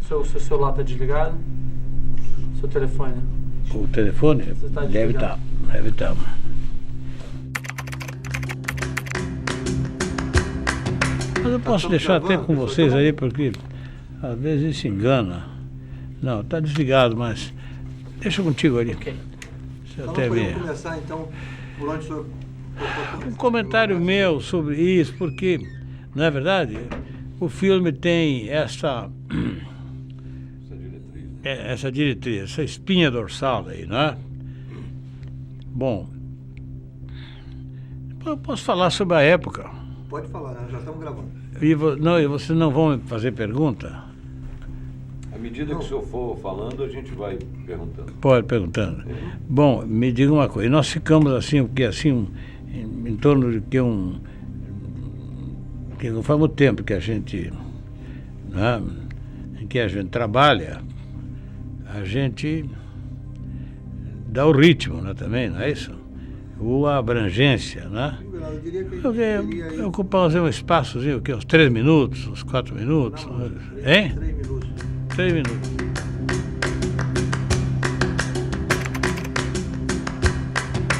Seu celular está desligado? Seu telefone? O telefone? Tá Deve estar. Deve estar. Mas eu posso deixar até com vocês aí, porque às vezes isso engana. Não, está desligado, mas deixa contigo ali. Ok. Então podemos começar então por onde o senhor... Um comentário meu sobre isso, porque, não é verdade, o filme tem essa diretriz, essa espinha dorsal aí, não é? Bom, eu posso falar sobre a época. Pode falar, né? Já estamos gravando. E vocês não vão me fazer pergunta? À medida que o senhor for falando, a gente vai perguntando. Pode, perguntando. Bom, me diga uma coisa, nós ficamos assim, porque assim, em torno de que não faz muito tempo que a gente, né, em que a gente trabalha, a gente dá o ritmo, né, também, não é isso? Ou a abrangência, né? Eu diria que Ocupamos um espaçozinho, uns 3 minutos, uns 4 minutos, não, hein? 3 minutos. 3 minutos.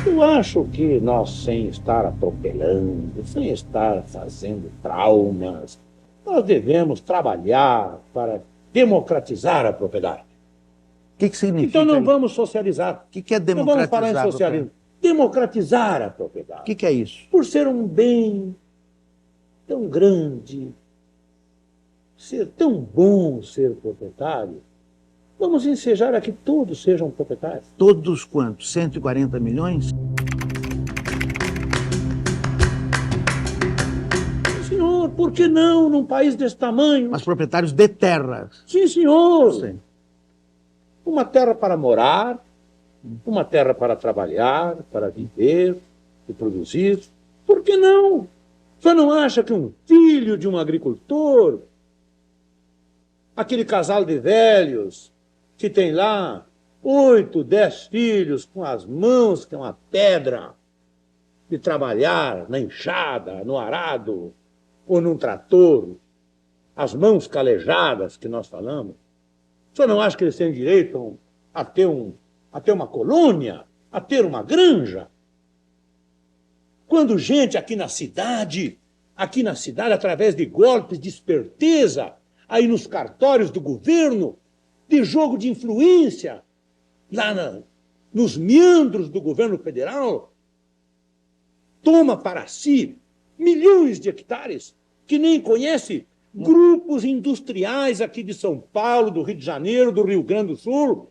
Eu acho que nós, sem estar atropelando, sem estar fazendo traumas, nós devemos trabalhar para democratizar a propriedade. O que significa? Então não isso? vamos socializar. O que é Não vamos falar em democratizar? socialismo. Democratizar a propriedade. O que é isso? Por ser um bem tão grande, ser tão bom ser proprietário, vamos ensejar a que todos sejam proprietários. Todos quantos? 140 milhões? Senhor, por que não num país desse tamanho? Mas proprietários de terras. Sim, senhor. Sim. Uma terra para morar, uma terra para trabalhar, para viver e produzir. Por que não? Você não acha que um filho de um agricultor, aquele casal de velhos que tem lá 8, 10 filhos com as mãos que é uma pedra de trabalhar na enxada, no arado ou num trator, as mãos calejadas que nós falamos, você não acha que eles têm direito a ter uma colônia, a ter uma granja? Quando gente aqui na cidade, através de golpes de esperteza, aí nos cartórios do governo, de jogo de influência, lá nos meandros do governo federal, toma para si milhões de hectares que nem conhece grupos industriais aqui de São Paulo, do Rio de Janeiro, do Rio Grande do Sul,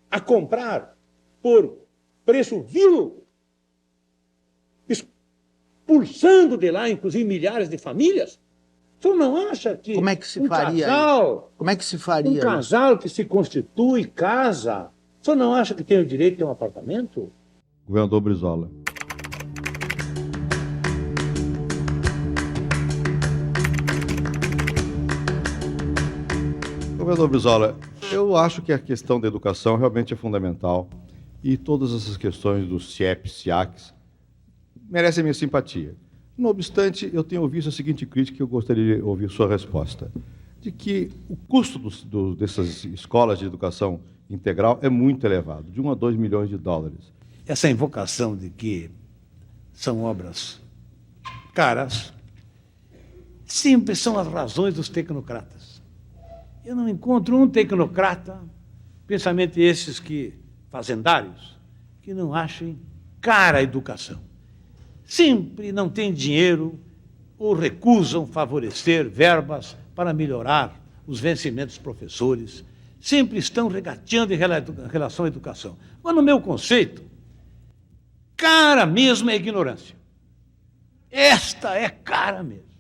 a comprar por preço vil, expulsando de lá, inclusive, milhares de famílias. Você não acha que Como é que se faria isso? Como é que se faria um isso? casal que se constitui, casa, você não acha que tem o direito de ter um apartamento? Governador Brizola. Governador Brizola, eu acho que a questão da educação realmente é fundamental e todas essas questões dos CIEPs, SIACs, merecem minha simpatia. Não obstante, eu tenho visto a seguinte crítica que eu gostaria de ouvir sua resposta, de que o custo dessas escolas de educação integral é muito elevado, de 1 a 2 milhões de dólares. Essa invocação de que são obras caras sempre são as razões dos tecnocratas. Eu não encontro um tecnocrata, principalmente esses fazendários, que não achem cara a educação. Sempre não têm dinheiro ou recusam favorecer verbas para melhorar os vencimentos dos professores. Sempre estão regateando em relação à educação. Mas, no meu conceito, cara mesmo é ignorância. Esta é cara mesmo.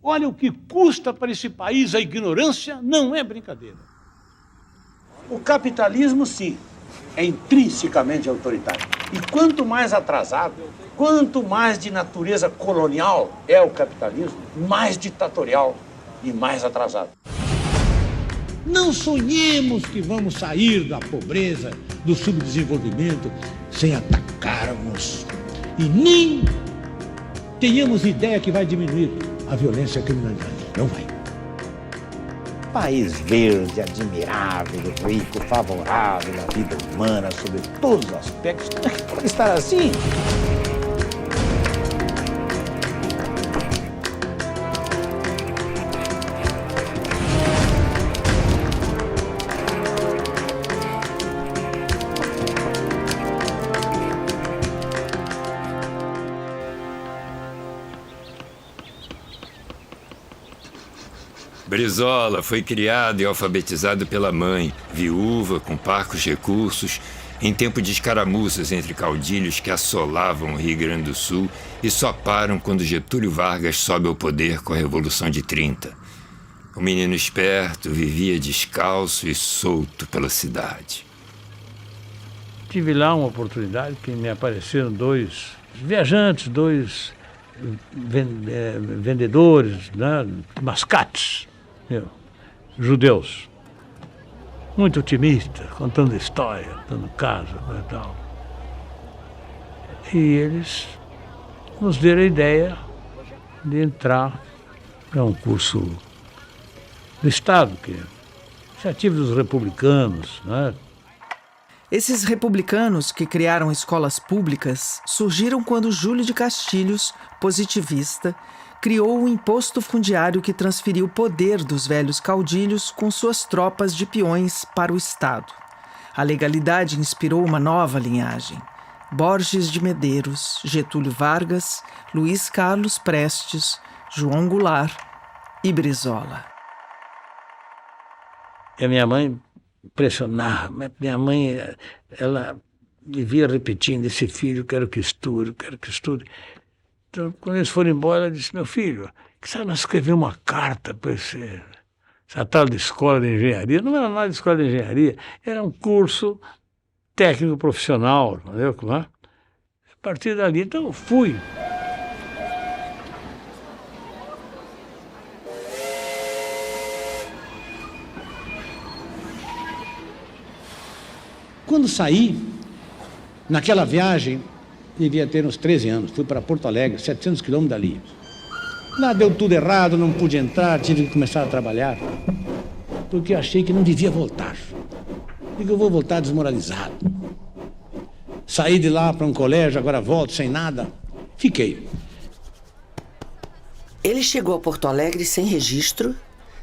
Olha o que custa para esse país a ignorância, não é brincadeira. O capitalismo, sim, é intrinsecamente autoritário. E quanto mais atrasado, quanto mais de natureza colonial é o capitalismo, mais ditatorial e mais atrasado. Não sonhemos que vamos sair da pobreza, do subdesenvolvimento, sem atacarmos. E nem tenhamos ideia que vai diminuir a violência e a criminalidade. Não vai. país verde, admirável, rico, favorável à vida humana, sob todos os aspectos. Como é que pode estar assim? Brizola foi criado e alfabetizado pela mãe, viúva, com parcos recursos, em tempo de escaramuças entre caudilhos que assolavam o Rio Grande do Sul e só param quando Getúlio Vargas sobe ao poder com a Revolução de 30. O menino esperto vivia descalço e solto pela cidade. Tive lá uma oportunidade que me apareceram dois viajantes, dois vendedores, né, mascates, judeus, muito otimistas, contando história, contando caso e tal. E eles nos deram a ideia de entrar para um curso do Estado, que é iniciativa dos republicanos, né? Esses republicanos que criaram escolas públicas surgiram quando Júlio de Castilhos, positivista, criou o imposto fundiário que transferiu o poder dos velhos caudilhos com suas tropas de peões para o Estado. A legalidade inspirou uma nova linhagem. Borges de Medeiros, Getúlio Vargas, Luiz Carlos Prestes, João Goulart e Brizola. E a minha mãe impressionava. Minha mãe, ela vivia repetindo: esse filho, quero que estude, quero que estude. Então, quando eles foram embora, ela disse: meu filho, que sabe escrever uma carta para essa tal de escola de engenharia? Não era nada de escola de engenharia, era um curso técnico profissional, entendeu? A partir dali, então, eu fui. Quando saí, naquela viagem, devia ter uns 13 anos, fui para Porto Alegre, 700 quilômetros dali. Lá deu tudo errado, não pude entrar, tive que começar a trabalhar, porque eu achei que não devia voltar. Digo, eu vou voltar desmoralizado. Saí de lá para um colégio, agora volto sem nada. Fiquei. Ele chegou a Porto Alegre sem registro,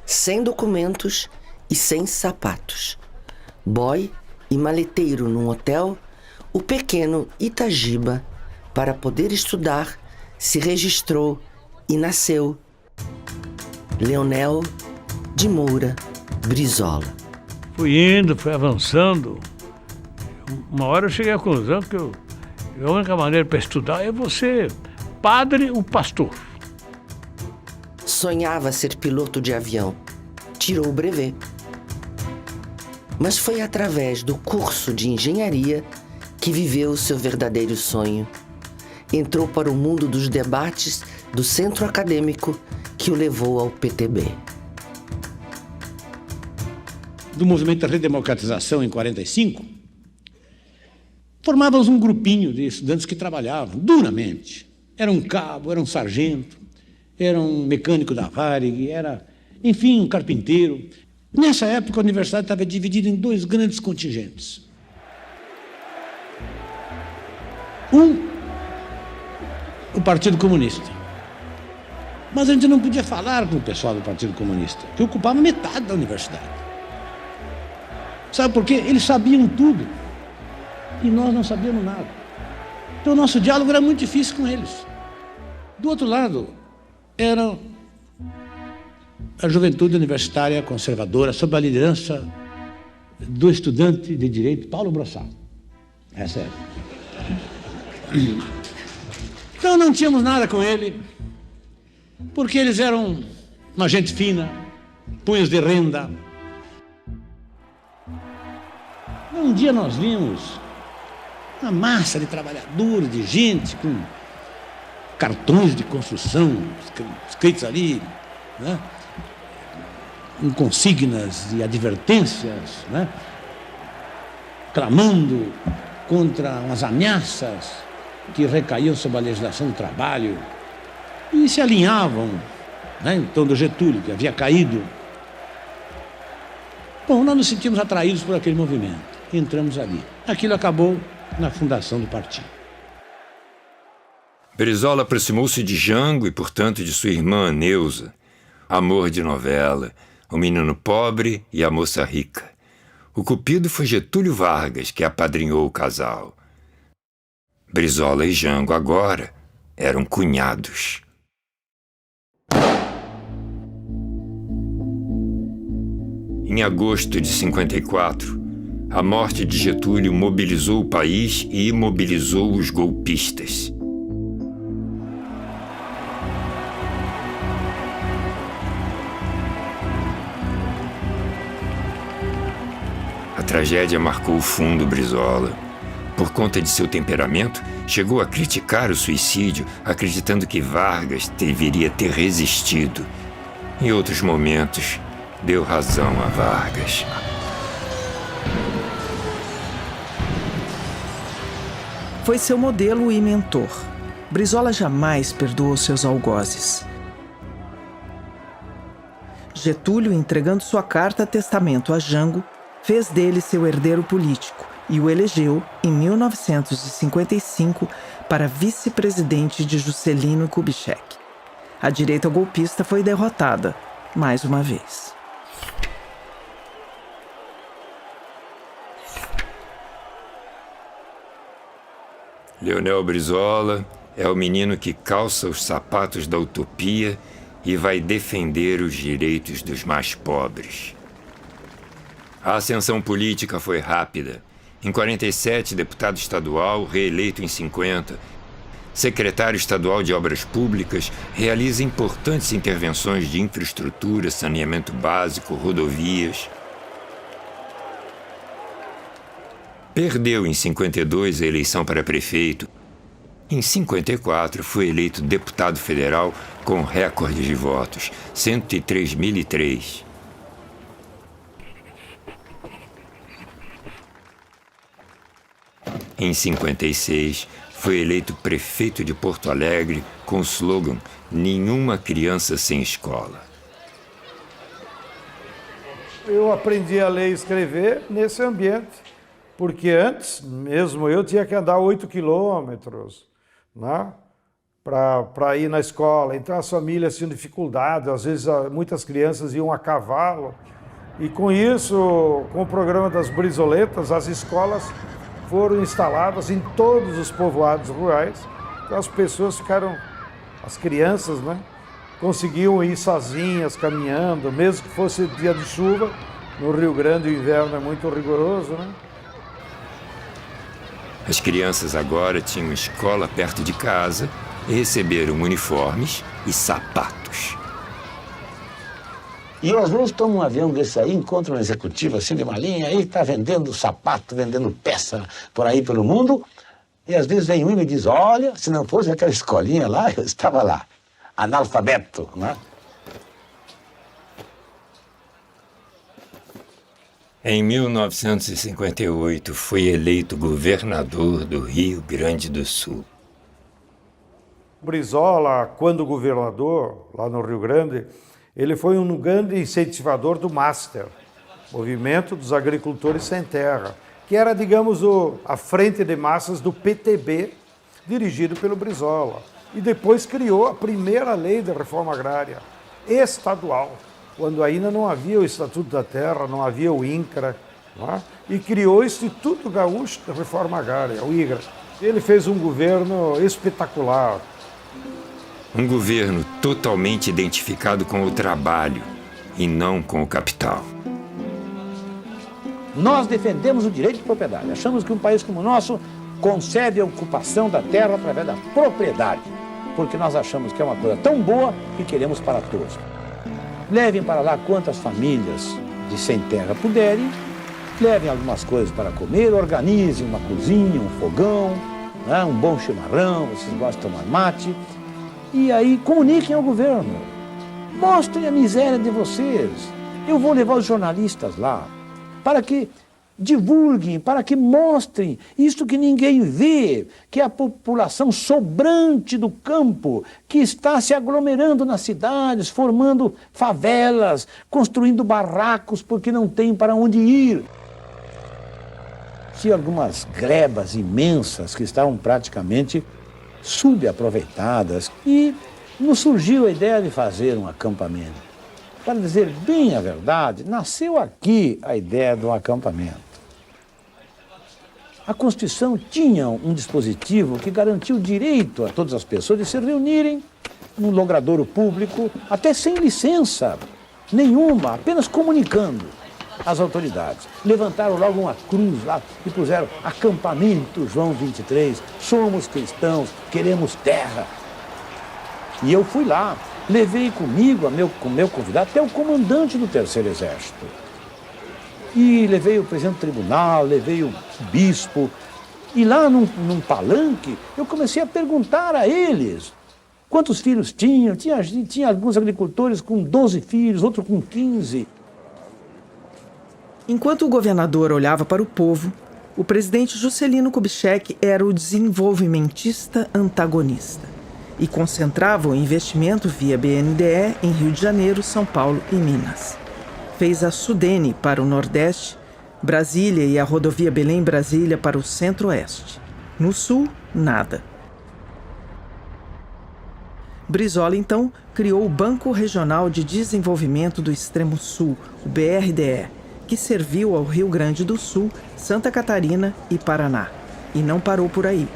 sem documentos e sem sapatos. Boy e maleteiro num hotel, o pequeno Itagiba, para poder estudar, se registrou e nasceu Leonel de Moura Brizola. Fui indo, fui avançando. Uma hora eu cheguei à conclusão que a única maneira para estudar é você, padre ou pastor. Sonhava ser piloto de avião. Tirou o brevet. Mas foi através do curso de engenharia que viveu o seu verdadeiro sonho. Entrou para o mundo dos debates do centro acadêmico que o levou ao PTB. Do movimento da redemocratização em 45, formávamos um grupinho de estudantes que trabalhavam duramente. Era um cabo, era um sargento, era um mecânico da Varig, era, enfim, um carpinteiro. Nessa época, a universidade estava dividida em dois grandes contingentes. O Partido Comunista. Mas a gente não podia falar com o pessoal do Partido Comunista, que ocupava metade da universidade. Sabe por quê? Eles sabiam tudo e nós não sabíamos nada. Então o nosso diálogo era muito difícil com eles. Do outro lado, era a juventude universitária conservadora, sob a liderança do estudante de direito Paulo Brossard. Essa é. Então não tínhamos nada com ele, porque eles eram uma gente fina, punhos de renda. Um dia nós vimos uma massa de trabalhadores, de gente com cartões de construção escritos ali, né? Em consignas e advertências, né? Clamando contra as ameaças que recaíam sobre a legislação do trabalho e se alinhavam, né, em torno do Getúlio, que havia caído. Bom, nós nos sentimos atraídos por aquele movimento. Entramos ali. Aquilo acabou na fundação do partido. Brizola aproximou-se de Jango e, portanto, de sua irmã Neuza. Amor de novela, o menino pobre e a moça rica. O cupido foi Getúlio Vargas, que apadrinhou o casal. Brizola e Jango agora eram cunhados. Em agosto de 54, a morte de Getúlio mobilizou o país e imobilizou os golpistas. A tragédia marcou fundo Brizola. Por conta de seu temperamento, chegou a criticar o suicídio, acreditando que Vargas deveria ter resistido. Em outros momentos, deu razão a Vargas. Foi seu modelo e mentor. Brizola jamais perdoou seus algozes. Getúlio, entregando sua carta-testamento a Jango, fez dele seu herdeiro político e o elegeu, em 1955, para vice-presidente de Juscelino Kubitschek. A direita golpista foi derrotada, mais uma vez. Leonel Brizola é o menino que calça os sapatos da utopia e vai defender os direitos dos mais pobres. A ascensão política foi rápida. Em 47, deputado estadual, reeleito em 50. Secretário estadual de Obras Públicas, realiza importantes intervenções de infraestrutura, saneamento básico, rodovias. Perdeu em 52 a eleição para prefeito. Em 54, foi eleito deputado federal com recorde de votos, 103.003. Em 56, foi eleito prefeito de Porto Alegre com o slogan "Nenhuma criança sem escola". Eu aprendi a ler e escrever nesse ambiente, porque antes, mesmo eu tinha que andar 8 quilômetros, né, para ir na escola. Então as famílias tinham dificuldade, às vezes muitas crianças iam a cavalo. E com isso, com o programa das brizoletas, as escolas foram instaladas em todos os povoados rurais. Então as pessoas ficaram, as crianças, né, conseguiam ir sozinhas, caminhando, mesmo que fosse dia de chuva. No Rio Grande o inverno é muito rigoroso, né? As crianças agora tinham escola perto de casa e receberam uniformes e sapatos. E às vezes toma um avião desse aí, encontra um executivo assim de uma linha, aí está vendendo sapato, vendendo peça por aí pelo mundo, e às vezes vem um e me diz, olha, se não fosse aquela escolinha lá, eu estava lá, analfabeto, né? Em 1958, foi eleito governador do Rio Grande do Sul. Brizola, quando governador, lá no Rio Grande, ele foi um grande incentivador do MASTER, Movimento dos Agricultores Sem Terra, que era, digamos, a frente de massas do PTB, dirigido pelo Brizola. E depois criou a primeira lei de reforma agrária estadual, quando ainda não havia o Estatuto da Terra, não havia o INCRA, não é? E criou o Instituto Gaúcho de Reforma Agrária, o IGRA. Ele fez um governo espetacular. Um governo totalmente identificado com o trabalho e não com o capital. Nós defendemos o direito de propriedade. Achamos que um país como o nosso concede a ocupação da terra através da propriedade, porque nós achamos que é uma coisa tão boa que queremos para todos. Levem para lá quantas famílias de sem terra puderem, levem algumas coisas para comer, organizem uma cozinha, um fogão, né, um bom chimarrão, vocês gostam de tomar mate, e aí comuniquem ao governo, mostrem a miséria de vocês. Eu vou levar os jornalistas lá, para que divulguem, para que mostrem isto que ninguém vê, que é a população sobrante do campo, que está se aglomerando nas cidades, formando favelas, construindo barracos porque não tem para onde ir. Tinha algumas glebas imensas que estavam praticamente subaproveitadas e nos surgiu a ideia de fazer um acampamento. Para dizer bem a verdade, nasceu aqui a ideia do acampamento. A Constituição tinha um dispositivo que garantia o direito a todas as pessoas de se reunirem num logradouro público, até sem licença nenhuma, apenas comunicando às autoridades. Levantaram logo uma cruz lá e puseram acampamento João 23, somos cristãos, queremos terra. E eu fui lá, levei comigo, com meu convidado, até o comandante do Terceiro Exército. E levei o presidente do tribunal, levei o bispo. E lá num palanque, eu comecei a perguntar a eles quantos filhos tinham. Tinha alguns agricultores com 12 filhos, outros com 15. Enquanto o governador olhava para o povo, o presidente Juscelino Kubitschek era o desenvolvimentista antagonista e concentrava o investimento via BNDE em Rio de Janeiro, São Paulo e Minas. Fez a Sudene para o Nordeste, Brasília e a rodovia Belém-Brasília para o Centro-Oeste. No Sul, nada. Brizola, então, criou o Banco Regional de Desenvolvimento do Extremo Sul, o BRDE, que serviu ao Rio Grande do Sul, Santa Catarina e Paraná. E não parou por aí.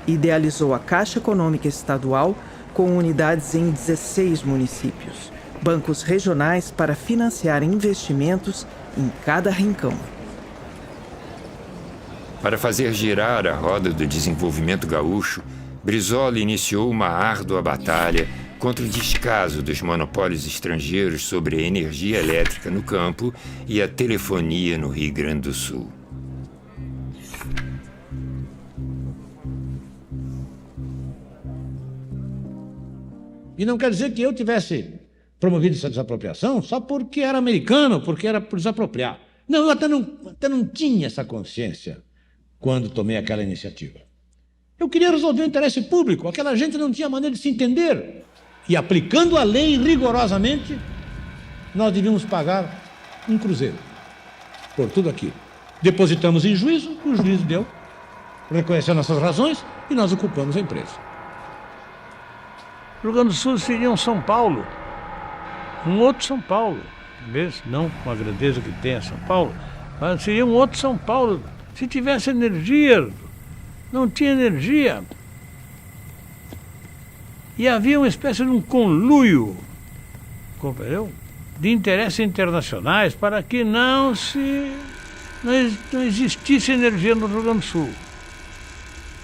Idealizou a Caixa Econômica Estadual, com unidades em 16 municípios. Bancos regionais para financiar investimentos em cada rincão. Para fazer girar a roda do desenvolvimento gaúcho, Brizola iniciou uma árdua batalha contra o descaso dos monopólios estrangeiros sobre a energia elétrica no campo e a telefonia no Rio Grande do Sul. E não quer dizer que eu tivesse promovido essa desapropriação só porque era americano, porque era por desapropriar. Não, eu até não tinha essa consciência quando tomei aquela iniciativa. Eu queria resolver o interesse público, aquela gente não tinha maneira de se entender. E aplicando a lei rigorosamente, nós devíamos pagar um cruzeiro por tudo aquilo. Depositamos em juízo, o juiz deu, reconheceu nossas razões e nós ocupamos a empresa. O Rio Grande do Sul seria um São Paulo, um outro São Paulo, talvez não com a grandeza que tem a São Paulo, mas seria um outro São Paulo. Se tivesse energia, não tinha energia. E havia uma espécie de um conluio, compreendeu? De interesses internacionais para que não existisse energia no Rio Grande do Sul.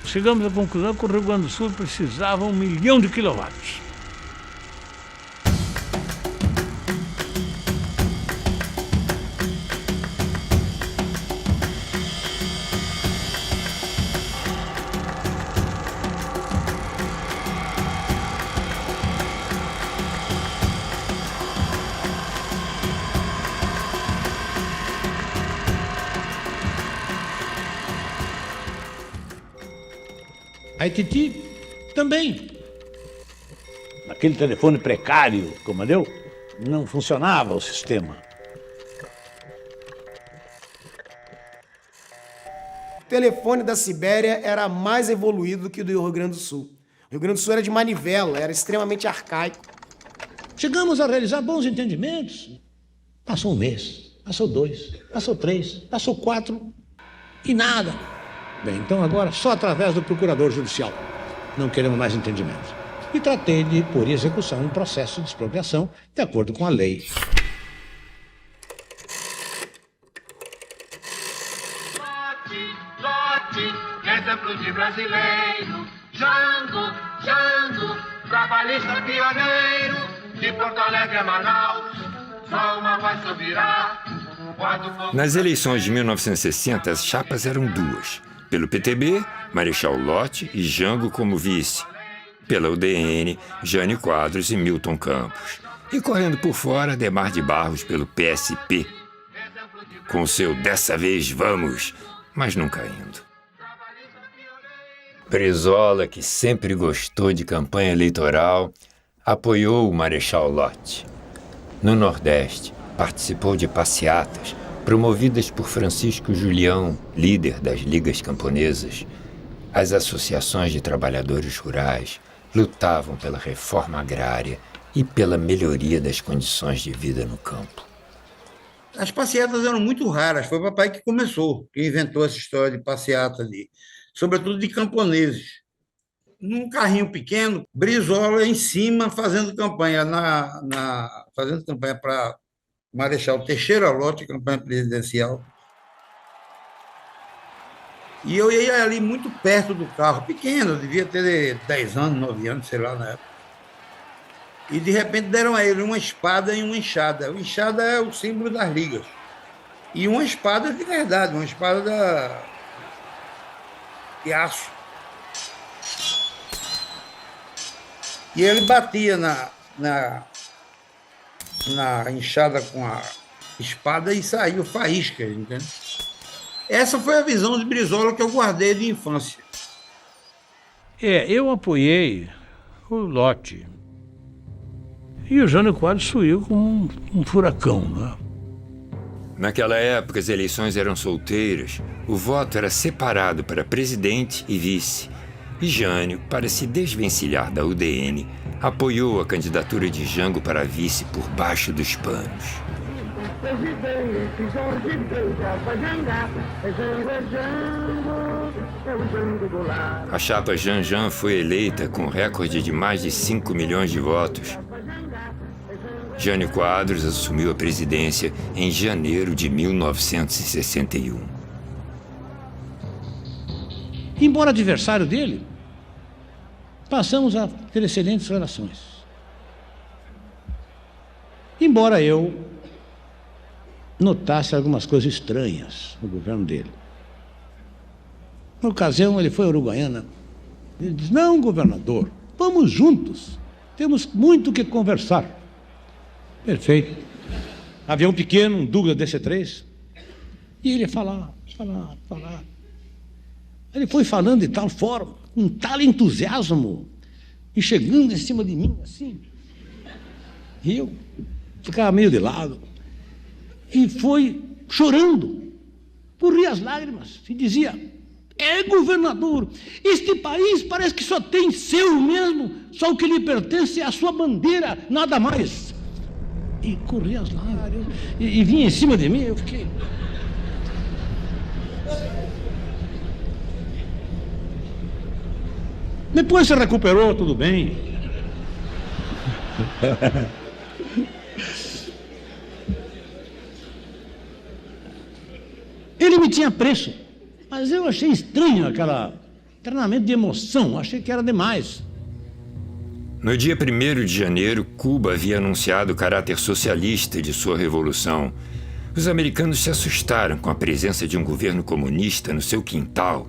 Chegamos à conclusão que o Rio Grande do Sul precisava 1 milhão de quilowatts. A Ititi também. Aquele telefone precário, compreendeu? Não funcionava o sistema. O telefone da Sibéria era mais evoluído do que o do Rio Grande do Sul. O Rio Grande do Sul era de manivela, era extremamente arcaico. Chegamos a realizar bons entendimentos. Passou 1 mês, passou 2, passou 3, passou 4 e nada. Bem, então agora só através do procurador judicial. Não queremos mais entendimento. E tratei de pôr em execução um processo de expropriação de acordo com a lei. Exemplo de brasileiro, Jango, trabalhista pioneiro, de Porto Alegre a Manaus, só uma voz subirá. Nas eleições de 1960, as chapas eram 2. Pelo PTB, Marechal Lott e Jango como vice. Pela UDN, Jânio Quadros e Milton Campos. E correndo por fora, Adhemar de Barros pelo PSP. com o seu "dessa vez vamos", mas nunca indo. Brizola, que sempre gostou de campanha eleitoral, apoiou o Marechal Lott. No Nordeste, participou de passeatas promovidas por Francisco Julião, líder das ligas camponesas. As associações de trabalhadores rurais lutavam pela reforma agrária e pela melhoria das condições de vida no campo. As passeatas eram muito raras, foi o papai que começou, que inventou essa história de passeata, sobretudo de camponeses. Num carrinho pequeno, Brizola em cima fazendo campanha para Marechal Teixeira Lott, campanha presidencial. E eu ia ali muito perto do carro, pequeno, eu devia ter 10 anos, 9 anos, sei lá, na época. E, de repente, deram a ele uma espada e uma enxada. A enxada é o símbolo das ligas. E uma espada de verdade, uma espada de aço. E ele batia na enxada com a espada e saiu faísca, entende? Essa foi a visão de Brizola que eu guardei de infância. Eu apoiei o Lott. E o Jânio Quadros suiu como um furacão, né? Naquela época, as eleições eram solteiras, o voto era separado para presidente e vice. E Jânio, para se desvencilhar da UDN, apoiou a candidatura de Jango para vice por baixo dos panos. A chapa Janjan foi eleita com recorde de mais de 5 milhões de votos. Jânio Quadros assumiu a presidência em janeiro de 1961. Embora adversário dele, passamos a ter excelentes relações. Embora eu notasse algumas coisas estranhas no governo dele. Na ocasião, ele foi a Uruguaiana. Ele disse: "Não, governador, vamos juntos. Temos muito o que conversar." Perfeito. Avião pequeno, um Douglas DC-3. E ele ia falar. Ele foi falando de tal forma, com tal entusiasmo, e chegando em cima de mim, assim. E eu ficava meio de lado. E foi chorando, corria as lágrimas, e dizia: governador, este país parece que só tem seu mesmo, só o que lhe pertence é a sua bandeira, nada mais." E corria as lágrimas, e vinha em cima de mim, eu fiquei... Depois se recuperou, tudo bem. Ele me tinha preço, mas eu achei estranho aquele treinamento de emoção, achei que era demais. No dia 1º de janeiro, Cuba havia anunciado o caráter socialista de sua revolução. Os americanos se assustaram com a presença de um governo comunista no seu quintal.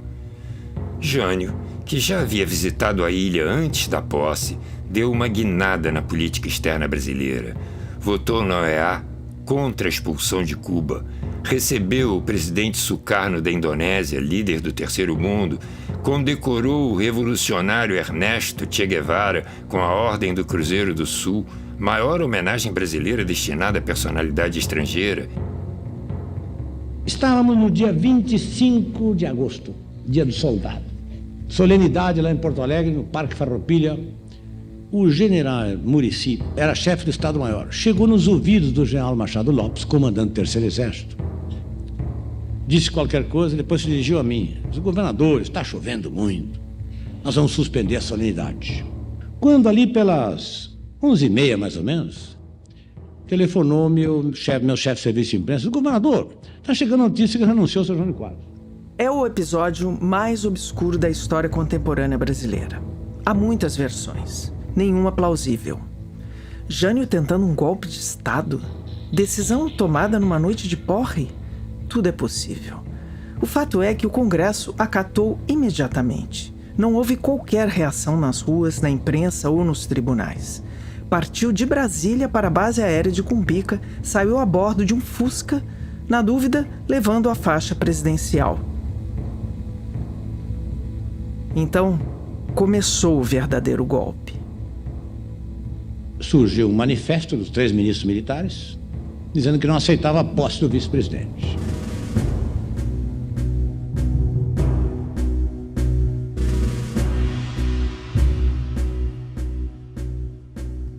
Jânio, que já havia visitado a ilha antes da posse, deu uma guinada na política externa brasileira. Votou na OEA contra a expulsão de Cuba. Recebeu o presidente Sukarno da Indonésia, líder do Terceiro Mundo. Condecorou o revolucionário Ernesto Che Guevara com a Ordem do Cruzeiro do Sul, maior homenagem brasileira destinada à personalidade estrangeira. Estávamos no dia 25 de agosto, dia do soldado. Solenidade lá em Porto Alegre, no Parque Farroupilha. O general Muricy era chefe do Estado-Maior. Chegou nos ouvidos do general Machado Lopes, comandante do Terceiro Exército. Disse qualquer coisa, depois se dirigiu a mim. Disse: "Governador, está chovendo muito. Nós vamos suspender a solenidade." Quando ali pelas 11h30, mais ou menos, telefonou meu chefe de serviço de imprensa: "Governador, está chegando a notícia que renunciou o Sr. Jânio Quadros." É o episódio mais obscuro da história contemporânea brasileira. Há muitas versões, nenhuma plausível. Jânio tentando um golpe de Estado? Decisão tomada numa noite de porre? Tudo é possível. O fato é que o Congresso acatou imediatamente. Não houve qualquer reação nas ruas, na imprensa ou nos tribunais. Partiu de Brasília para a base aérea de Cumbica, saiu a bordo de um Fusca, Na dúvida, levando a faixa presidencial. Então, começou o verdadeiro golpe. Surgiu um manifesto dos 3 ministros militares dizendo que não aceitava a posse do vice-presidente.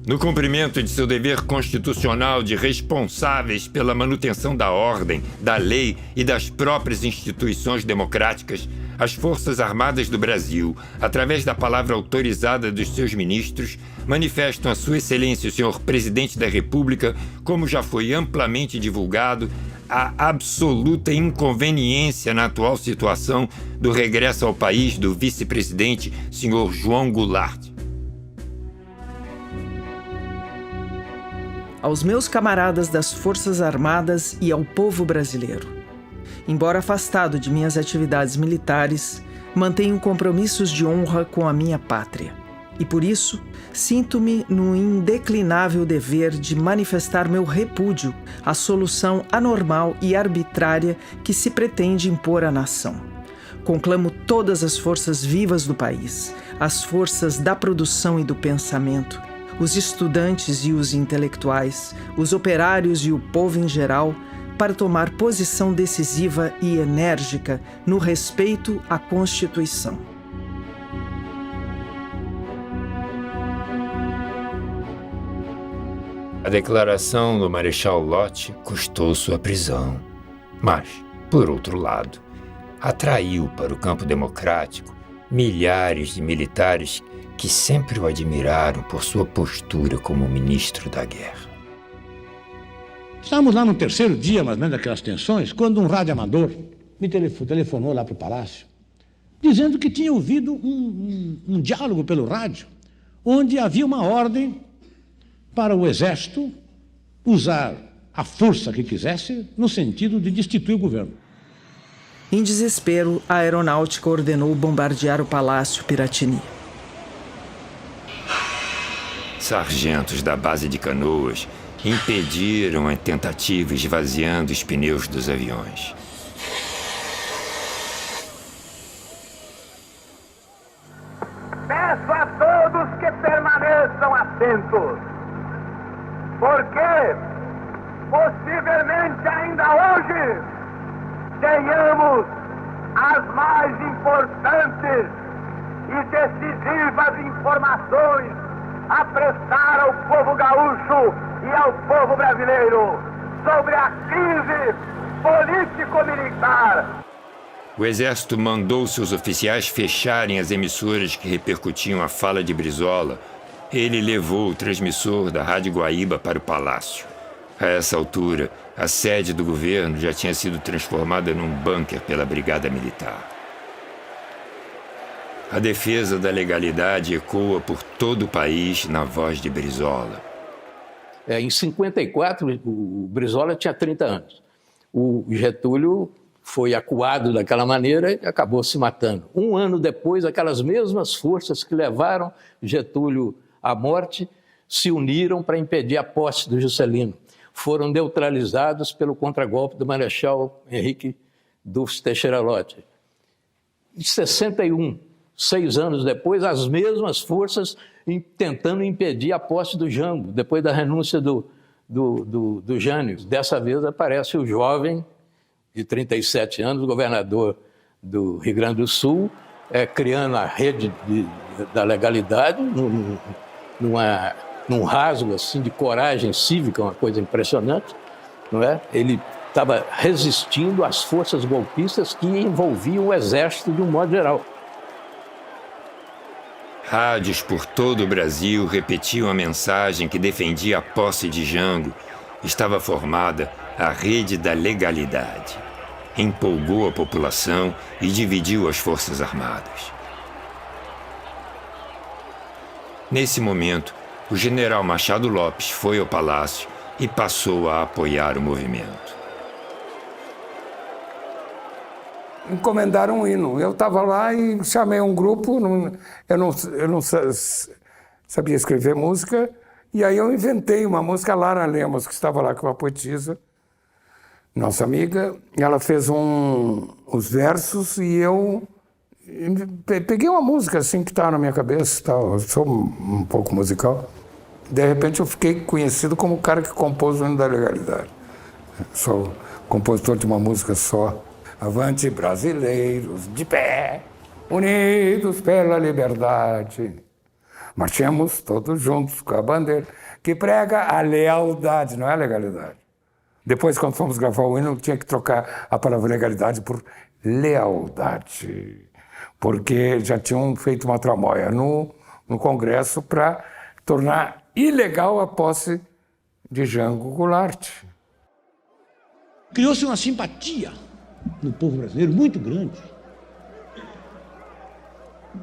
No cumprimento de seu dever constitucional de responsáveis pela manutenção da ordem, da lei e das próprias instituições democráticas, as Forças Armadas do Brasil, através da palavra autorizada dos seus ministros, manifestam a Sua Excelência o Senhor Presidente da República, como já foi amplamente divulgado, a absoluta inconveniência na atual situação do regresso ao país do vice-presidente, Sr. João Goulart. Aos meus camaradas das Forças Armadas e ao povo brasileiro. Embora afastado de minhas atividades militares, mantenho compromissos de honra com a minha pátria. E por isso, sinto-me no indeclinável dever de manifestar meu repúdio à solução anormal e arbitrária que se pretende impor à nação. Conclamo todas as forças vivas do país, as forças da produção e do pensamento, os estudantes e os intelectuais, os operários e o povo em geral, para tomar posição decisiva e enérgica no respeito à Constituição. A declaração do Marechal Lott custou sua prisão, mas, por outro lado, atraiu para o campo democrático milhares de militares que sempre o admiraram por sua postura como ministro da guerra. Estávamos lá no 3º dia, mais ou menos, daquelas tensões, quando um radioamador me telefonou lá para o Palácio, dizendo que tinha ouvido um diálogo pelo rádio, onde havia uma ordem para o Exército usar a força que quisesse no sentido de destituir o governo. Em desespero, a aeronáutica ordenou bombardear o Palácio Piratini. Sargentos da base de Canoas impediram a tentativa, esvaziando os pneus dos aviões. Peço a todos que permaneçam atentos, porque possivelmente ainda hoje tenhamos as mais importantes e decisivas informações a prestar ao povo gaúcho e ao povo brasileiro sobre a crise político-militar. O Exército mandou seus oficiais fecharem as emissoras que repercutiam a fala de Brizola. Ele levou o transmissor da Rádio Guaíba para o Palácio. A essa altura, a sede do governo já tinha sido transformada num bunker pela Brigada Militar. A defesa da legalidade ecoa por todo o país na voz de Brizola. Em 54, o Brizola tinha 30 anos. O Getúlio foi acuado daquela maneira e acabou se matando. Um ano depois, aquelas mesmas forças que levaram Getúlio à morte se uniram para impedir a posse do Juscelino. Foram neutralizados pelo contragolpe do Marechal Henrique Dulce Teixeira Lott. Em 61, 6 anos depois, as mesmas forças tentando impedir a posse do Jango, depois da renúncia do Jânio. Dessa vez aparece o jovem, de 37 anos, governador do Rio Grande do Sul, criando a rede da legalidade, num rasgo assim, de coragem cívica, uma coisa impressionante, não é? Ele estava resistindo às forças golpistas que envolviam o exército de um modo geral. Rádios por todo o Brasil repetiam a mensagem que defendia a posse de Jango. Estava formada a Rede da Legalidade. Empolgou a população e dividiu as Forças Armadas. Nesse momento, o general Machado Lopes foi ao palácio e passou a apoiar o movimento. Encomendaram um hino. Eu estava lá e chamei um grupo, eu não sabia escrever música, e aí eu inventei uma música, Lara Lemos, que estava lá com a poetisa, nossa amiga, ela fez os versos e eu peguei uma música assim que estava na minha cabeça, tal. Eu sou um pouco musical. De repente eu fiquei conhecido como o cara que compôs o hino da legalidade. Sou compositor de uma música só. Avante, brasileiros, de pé, unidos pela liberdade. Marchemos todos juntos com a bandeira que prega a lealdade, não é a legalidade. Depois, quando fomos gravar o hino, tinha que trocar a palavra legalidade por lealdade, porque já tinham feito uma tramóia no Congresso para tornar ilegal a posse de Jango Goulart. Criou-se uma simpatia no povo brasileiro muito grande.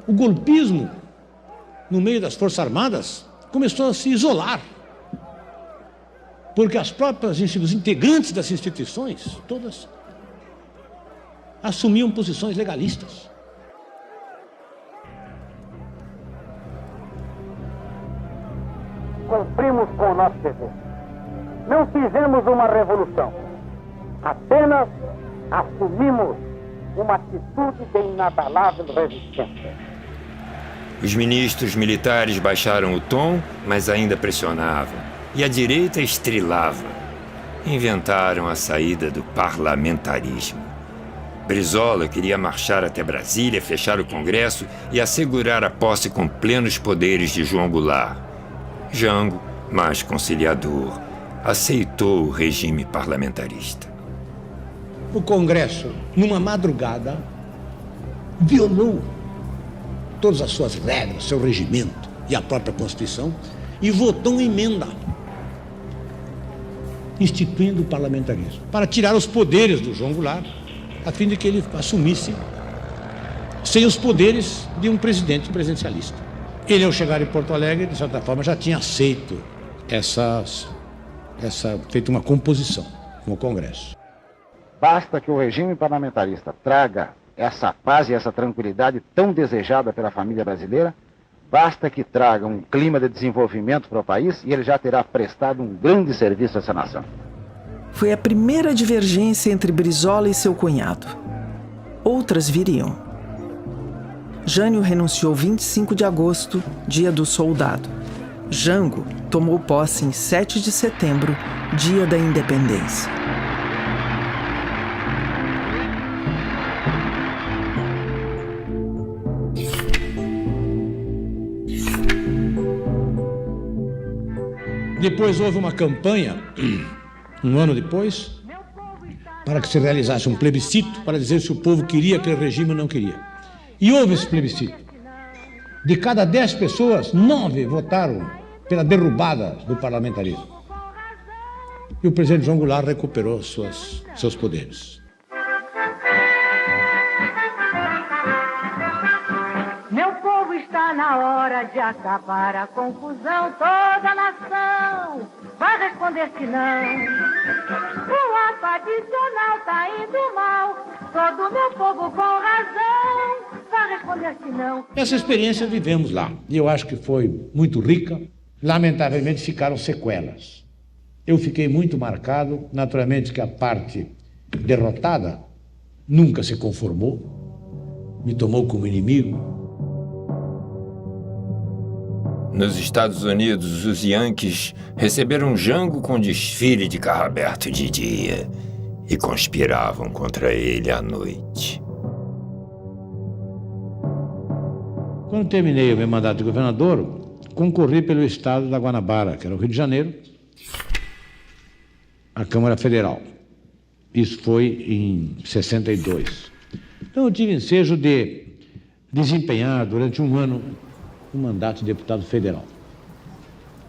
O golpismo, no meio das Forças Armadas, começou a se isolar. Porque as próprias os integrantes das instituições, todas, assumiam posições legalistas. Cumprimos com o nosso dever. Não fizemos uma revolução. Apenas assumimos uma atitude de inabalável resistência. Os ministros militares baixaram o tom, mas ainda pressionavam. E a direita estrilava. Inventaram a saída do parlamentarismo. Brizola queria marchar até Brasília, fechar o Congresso e assegurar a posse com plenos poderes de João Goulart. Jango, mais conciliador, aceitou o regime parlamentarista. O Congresso, numa madrugada, violou todas as suas regras, seu regimento e a própria Constituição e votou uma emenda instituindo o parlamentarismo para tirar os poderes do João Goulart, a fim de que ele assumisse sem os poderes de um presidente presidencialista. Ele, ao chegar em Porto Alegre, de certa forma, já tinha aceito feito uma composição com o Congresso. Basta que o regime parlamentarista traga essa paz e essa tranquilidade tão desejada pela família brasileira, basta que traga um clima de desenvolvimento para o país e ele já terá prestado um grande serviço a essa nação. Foi a primeira divergência entre Brizola e seu cunhado. Outras viriam. Jânio renunciou 25 de agosto, dia do soldado. Jango tomou posse em 7 de setembro, dia da independência. Depois houve uma campanha, um ano depois, para que se realizasse um plebiscito para dizer se o povo queria aquele regime ou não queria. E houve esse plebiscito. De cada 10 pessoas, 9 votaram pela derrubada do parlamentarismo. E o presidente João Goulart recuperou seus poderes. Meu povo, está na hora de acabar a confusão. Toda a nação vai responder que não. O ato adicional tá indo mal. Todo meu povo com razão vai responder que não. Essa experiência vivemos lá. E eu acho que foi muito rica. Lamentavelmente ficaram sequelas. Eu fiquei muito marcado. Naturalmente que a parte derrotada nunca se conformou. Me tomou como inimigo. Nos Estados Unidos, os Yankees receberam Jango com desfile de carro aberto de dia e conspiravam contra ele à noite. Quando terminei o meu mandato de governador, concorri pelo estado da Guanabara, que era o Rio de Janeiro, à Câmara Federal. Isso foi em 62. Então eu tive ensejo de desempenhar durante um ano o mandato de deputado federal.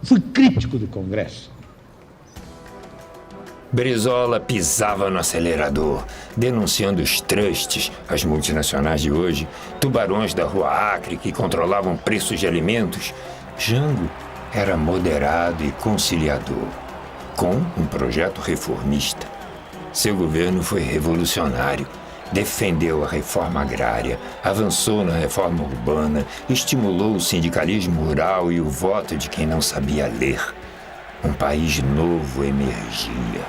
Fui crítico do Congresso. Brizola pisava no acelerador, denunciando os trusts, as multinacionais de hoje, tubarões da Rua Acre que controlavam preços de alimentos. Jango era moderado e conciliador, com um projeto reformista. Seu governo foi revolucionário. Defendeu a reforma agrária, avançou na reforma urbana, estimulou o sindicalismo rural e o voto de quem não sabia ler. Um país novo emergia.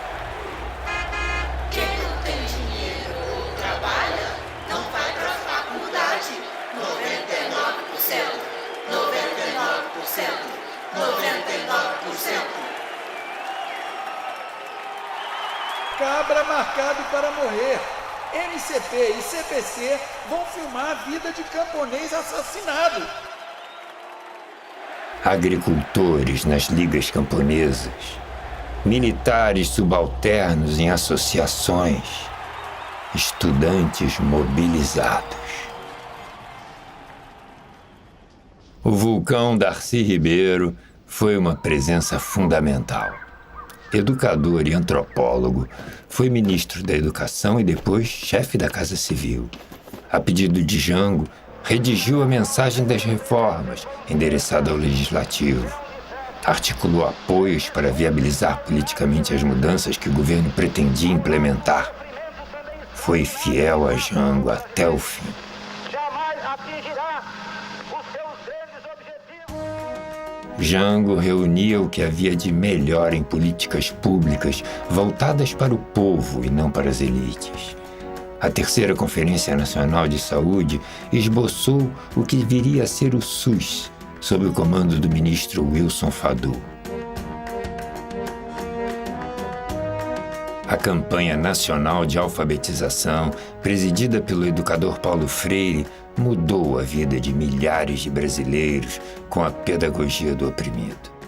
cabra marcado para morrer. NCP e CPC vão filmar a vida de camponês assassinado. Agricultores nas ligas camponesas, militares subalternos em associações, estudantes mobilizados. O vulcão Darcy Ribeiro foi uma presença fundamental. Educador e antropólogo, foi ministro da Educação e depois chefe da Casa Civil. A pedido de Jango, redigiu a mensagem das reformas endereçada ao Legislativo. Articulou apoios para viabilizar politicamente as mudanças que o governo pretendia implementar. Foi fiel a Jango até o fim. Jango reunia o que havia de melhor em políticas públicas voltadas para o povo e não para as elites. A terceira Conferência Nacional de Saúde esboçou o que viria a ser o SUS, sob o comando do ministro Wilson Fadul. A campanha nacional de alfabetização, presidida pelo educador Paulo Freire, mudou a vida de milhares de brasileiros com a pedagogia do oprimido.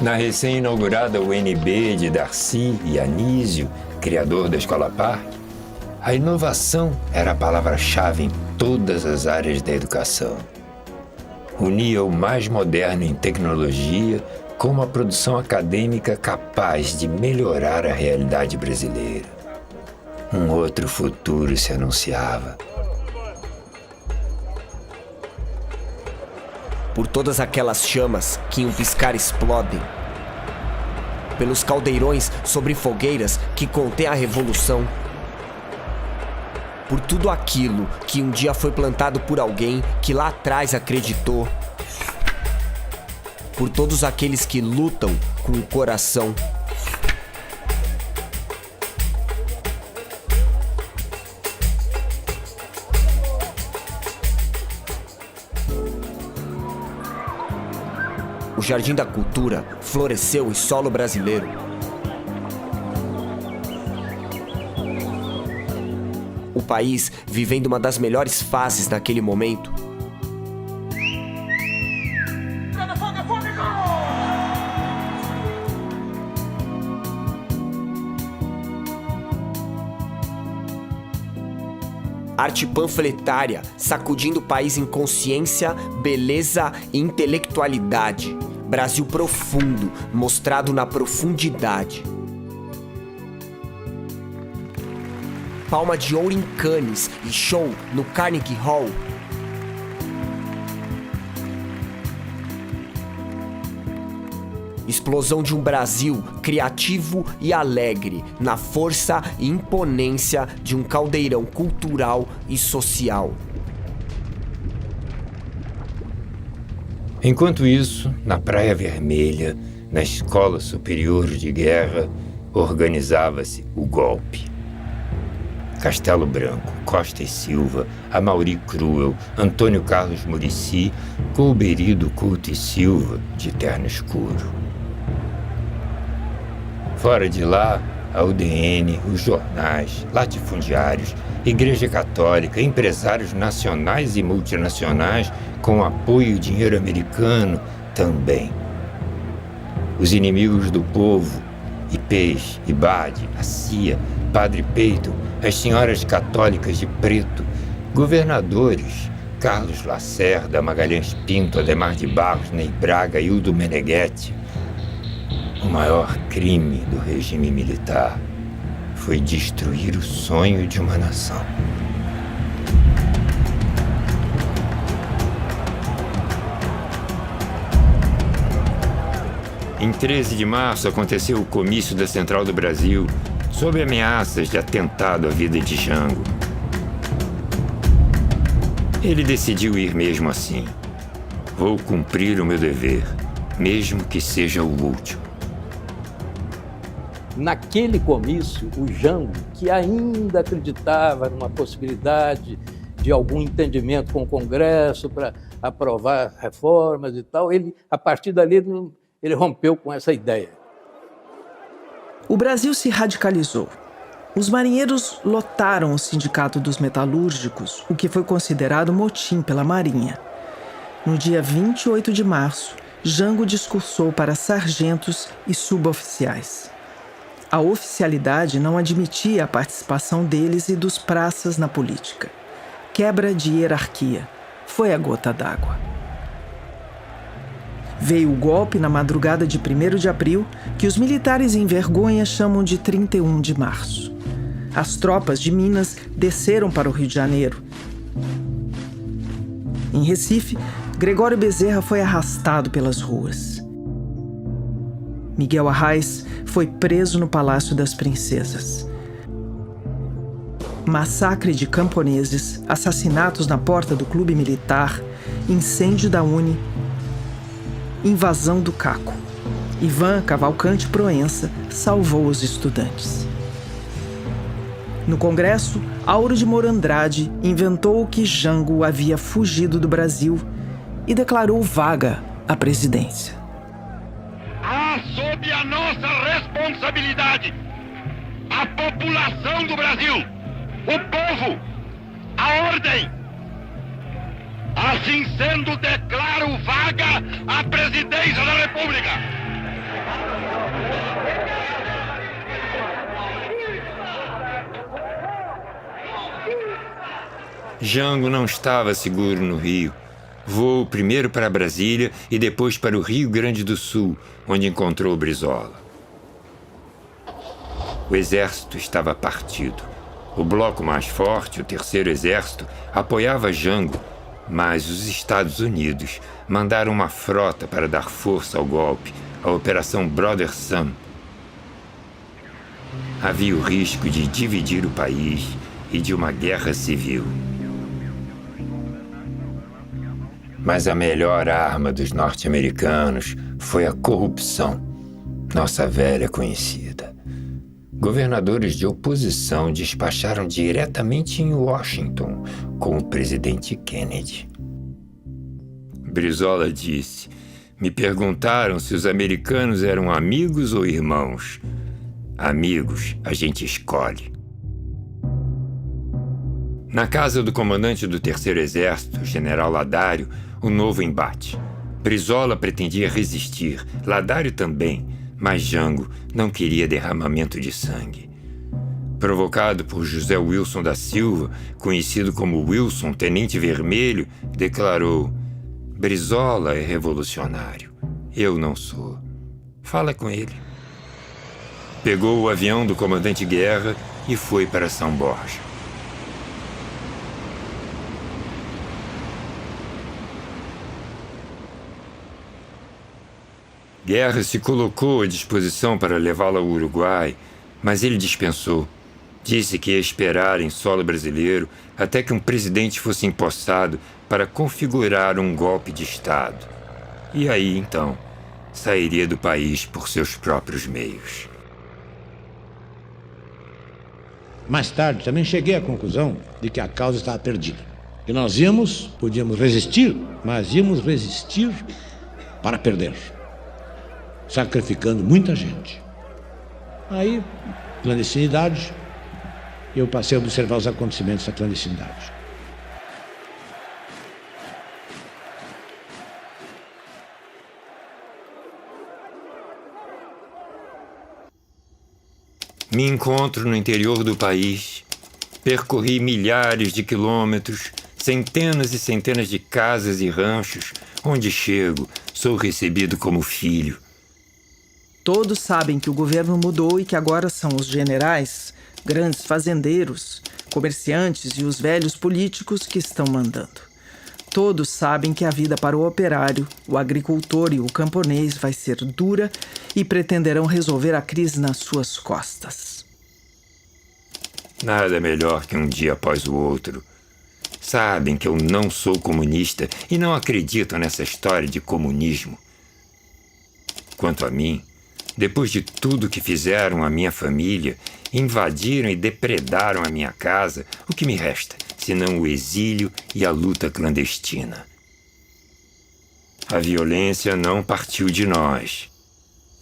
Na recém-inaugurada UNB de Darcy e Anísio, criador da Escola Parque, a inovação era a palavra-chave em todas as áreas da educação. Unia o mais moderno em tecnologia com uma produção acadêmica capaz de melhorar a realidade brasileira. Um outro futuro se anunciava. Por todas aquelas chamas que em um piscar explodem, pelos caldeirões sobre fogueiras que contêm a revolução, por tudo aquilo que um dia foi plantado por alguém que lá atrás acreditou, por todos aqueles que lutam com o coração. O Jardim da Cultura floresceu em solo brasileiro. O país vivendo uma das melhores fases naquele momento. Arte panfletária, sacudindo o país em consciência, beleza e intelectualidade. Brasil profundo, mostrado na profundidade. Palma de ouro em Cannes e show no Carnegie Hall. Explosão de um Brasil criativo e alegre, na força e imponência de um caldeirão cultural e social. Enquanto isso, na Praia Vermelha, na Escola Superior de Guerra, organizava-se o golpe. Castelo Branco, Costa e Silva, Amaury Cruel, Antônio Carlos Muricy, Colberido Couto e Silva, de terno escuro. Fora de lá, a UDN, os jornais, latifundiários, Igreja Católica, empresários nacionais e multinacionais com apoio e dinheiro americano também. Os inimigos do povo, IPES, IBAD, a CIA, Padre Peito, as senhoras católicas de preto, governadores, Carlos Lacerda, Magalhães Pinto, Ademar de Barros, Ney Braga, Hildo Meneghetti. O maior crime do regime militar foi destruir o sonho de uma nação. Em 13 de março aconteceu o comício da Central do Brasil, sob ameaças de atentado à vida de Jango. Ele decidiu ir mesmo assim. Vou cumprir o meu dever, mesmo que seja o último. Naquele comício, o Jango, que ainda acreditava numa possibilidade de algum entendimento com o Congresso para aprovar reformas e tal, ele, a partir dali, ele rompeu com essa ideia. O Brasil se radicalizou. Os marinheiros lotaram o Sindicato dos Metalúrgicos, o que foi considerado motim pela Marinha. No dia 28 de março, Jango discursou para sargentos e suboficiais. A oficialidade não admitia a participação deles e dos praças na política. Quebra de hierarquia. Foi a gota d'água. Veio o golpe na madrugada de 1º de abril, que os militares em vergonha chamam de 31 de março. As tropas de Minas desceram para o Rio de Janeiro. Em Recife, Gregório Bezerra foi arrastado pelas ruas. Miguel Arraes foi preso no Palácio das Princesas. Massacre de camponeses, assassinatos na porta do Clube Militar, incêndio da Uni, invasão do Caco. Ivan Cavalcante Proença salvou os estudantes. No Congresso, Auro de Moura Andrade inventou que Jango havia fugido do Brasil e declarou vaga a presidência. Sob a nossa responsabilidade, a população do Brasil, o povo, a ordem. Assim sendo, declaro vaga a presidência da República. Jango não estava seguro no Rio. Voou primeiro para Brasília e depois para o Rio Grande do Sul, onde encontrou Brizola. O exército estava partido. O bloco mais forte, o Terceiro Exército, apoiava Jango, mas os Estados Unidos mandaram uma frota para dar força ao golpe, a Operação Brother Sun. Havia o risco de dividir o país e de uma guerra civil. Mas a melhor arma dos norte-americanos foi a corrupção, nossa velha conhecida. Governadores de oposição despacharam diretamente em Washington com o presidente Kennedy. Brizola disse: "Me perguntaram se os americanos eram amigos ou irmãos. Amigos a gente escolhe." Na casa do comandante do Terceiro Exército, general Ladário, o novo embate. Brizola pretendia resistir, Ladário também, mas Jango não queria derramamento de sangue. Provocado por José Wilson da Silva, conhecido como Wilson Tenente Vermelho, declarou: "Brizola é revolucionário. Eu não sou. Fala com ele." Pegou o avião do comandante Guerra e foi para São Borja. Guerra se colocou à disposição para levá-lo ao Uruguai, mas ele dispensou. Disse que ia esperar em solo brasileiro até que um presidente fosse empossado para configurar um golpe de Estado. E aí, então, sairia do país por seus próprios meios. Mais tarde, também cheguei à conclusão de que a causa estava perdida. Que nós podíamos resistir, mas íamos resistir para perder, sacrificando muita gente. Aí, clandestinidade, eu passei a observar os acontecimentos da clandestinidade. Me encontro no interior do país. Percorri milhares de quilômetros, centenas e centenas de casas e ranchos. Onde chego, sou recebido como filho. Todos sabem que o governo mudou e que agora são os generais, grandes fazendeiros, comerciantes e os velhos políticos que estão mandando. Todos sabem que a vida para o operário, o agricultor e o camponês vai ser dura e pretenderão resolver a crise nas suas costas. Nada melhor que um dia após o outro. Sabem que eu não sou comunista e não acredito nessa história de comunismo. Quanto a mim, depois de tudo que fizeram à minha família, invadiram e depredaram a minha casa, o que me resta, senão o exílio e a luta clandestina? A violência não partiu de nós.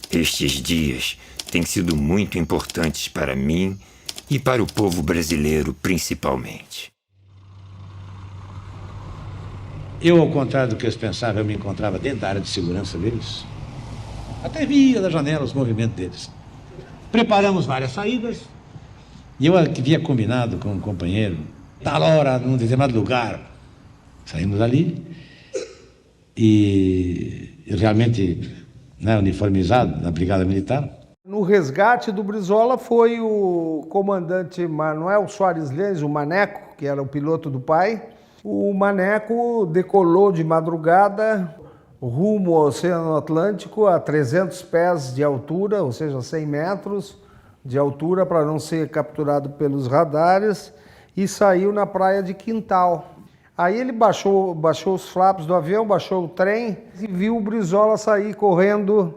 Estes dias têm sido muito importantes para mim e para o povo brasileiro, principalmente. Eu, ao contrário do que eles pensavam, eu me encontrava dentro da área de segurança deles. Até via da janela os movimentos deles. Preparamos várias saídas e eu havia combinado com um companheiro, tal hora, num determinado lugar, saímos dali e realmente, né, uniformizado na Brigada Militar. No resgate do Brizola foi o comandante Manuel Soares Leles, o Maneco, que era o piloto do pai. O Maneco decolou de madrugada rumo ao Oceano Atlântico a 300 pés de altura, ou seja, 100 metros de altura, para não ser capturado pelos radares, e saiu na praia de Quintal. Aí ele baixou os flaps do avião, baixou o trem e viu o Brizola sair correndo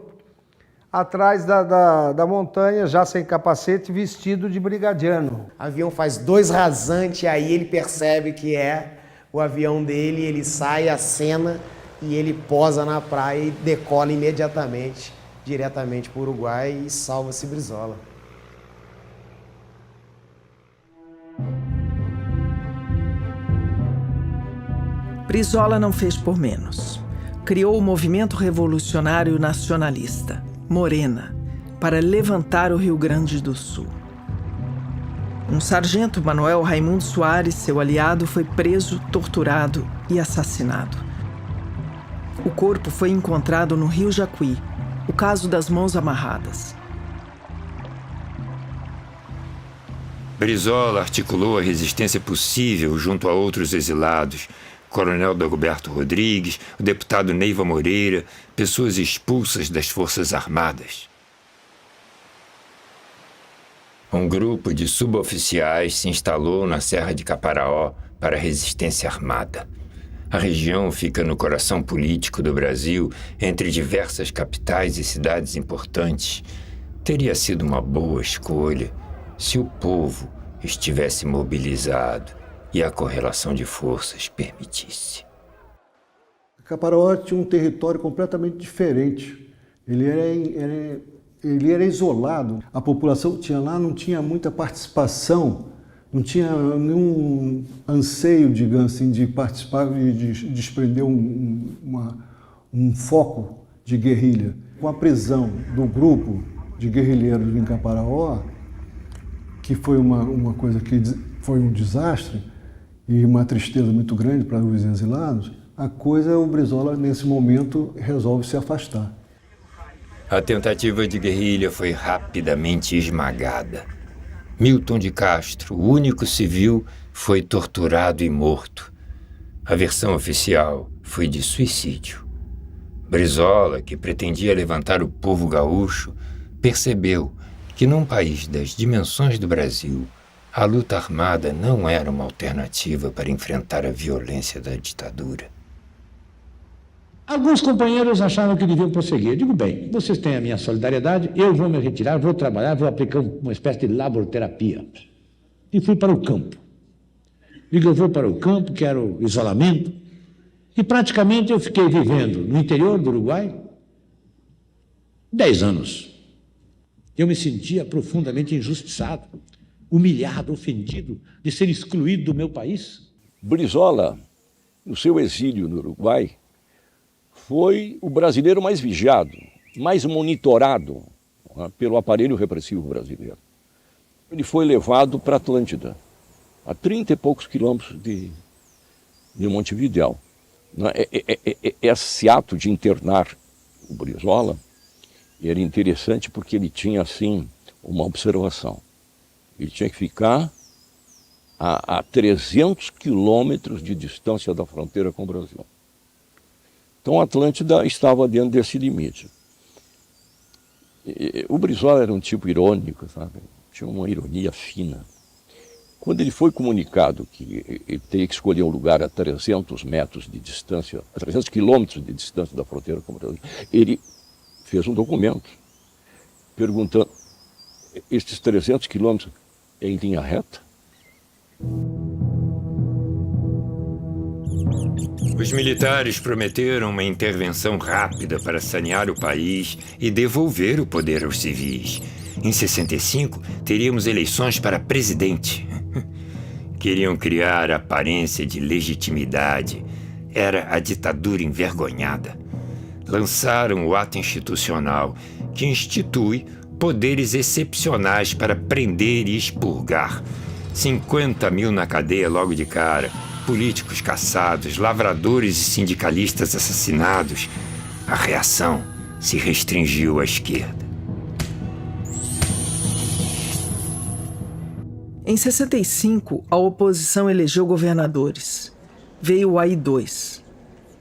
atrás da montanha, já sem capacete, vestido de brigadiano. O avião faz 2 rasantes, aí ele percebe que é o avião dele, ele sai, acena e ele posa na praia e decola imediatamente, diretamente para o Uruguai e salva-se Brizola. Brizola não fez por menos. Criou o movimento revolucionário nacionalista, Morena, para levantar o Rio Grande do Sul. Um sargento, Manuel Raimundo Soares, seu aliado, foi preso, torturado e assassinado. O corpo foi encontrado no Rio Jacuí, o caso das mãos amarradas. Brizola articulou a resistência possível junto a outros exilados, Coronel Dagoberto Rodrigues, o deputado Neiva Moreira, pessoas expulsas das Forças Armadas. Um grupo de suboficiais se instalou na Serra de Caparaó para a resistência armada. A região fica no coração político do Brasil, entre diversas capitais e cidades importantes. Teria sido uma boa escolha se o povo estivesse mobilizado e a correlação de forças permitisse. Caparaó tinha um território completamente diferente. Ele era isolado. A população que tinha lá não tinha muita participação, não tinha nenhum anseio, digamos assim, de participar e de desprender um foco de guerrilha. Com a prisão do grupo de guerrilheiros em Caparaó, que foi uma coisa que foi um desastre e uma tristeza muito grande para os exilados, o Brizola, nesse momento, resolve se afastar. A tentativa de guerrilha foi rapidamente esmagada. Milton de Castro, o único civil, foi torturado e morto. A versão oficial foi de suicídio. Brizola, que pretendia levantar o povo gaúcho, percebeu que num país das dimensões do Brasil, a luta armada não era uma alternativa para enfrentar a violência da ditadura. Alguns companheiros acharam que deviam prosseguir. Eu digo, bem, vocês têm a minha solidariedade, eu vou me retirar, vou trabalhar, vou aplicar uma espécie de laborterapia. E fui para o campo. Digo, eu vou para o campo, quero isolamento. E praticamente eu fiquei vivendo no interior do Uruguai 10 anos. Eu me sentia profundamente injustiçado, humilhado, ofendido de ser excluído do meu país. Brizola, no seu exílio no Uruguai, foi o brasileiro mais vigiado, mais monitorado pelo aparelho repressivo brasileiro. Ele foi levado para a Atlântida, a 30 e poucos quilômetros de Montevidéu. Esse ato de internar o Brizola era interessante porque ele tinha, assim, uma observação. Ele tinha que ficar a 300 quilômetros de distância da fronteira com o Brasil. Então a Atlântida estava dentro desse limite. O Brizola era um tipo irônico, sabe? Tinha uma ironia fina. Quando ele foi comunicado que ele teria que escolher um lugar a 300 metros de distância, a 300 quilômetros de distância da fronteira com o Brasil, ele fez um documento perguntando, estes 300 quilômetros é em linha reta? Os militares prometeram uma intervenção rápida para sanear o país e devolver o poder aos civis. Em 65, teríamos eleições para presidente. Queriam criar aparência de legitimidade. Era a ditadura envergonhada. Lançaram o ato institucional, que institui poderes excepcionais para prender e expurgar. 50 mil na cadeia logo de cara, políticos caçados, lavradores e sindicalistas assassinados. A reação se restringiu à esquerda. Em 65, a oposição elegeu governadores. Veio o AI-2.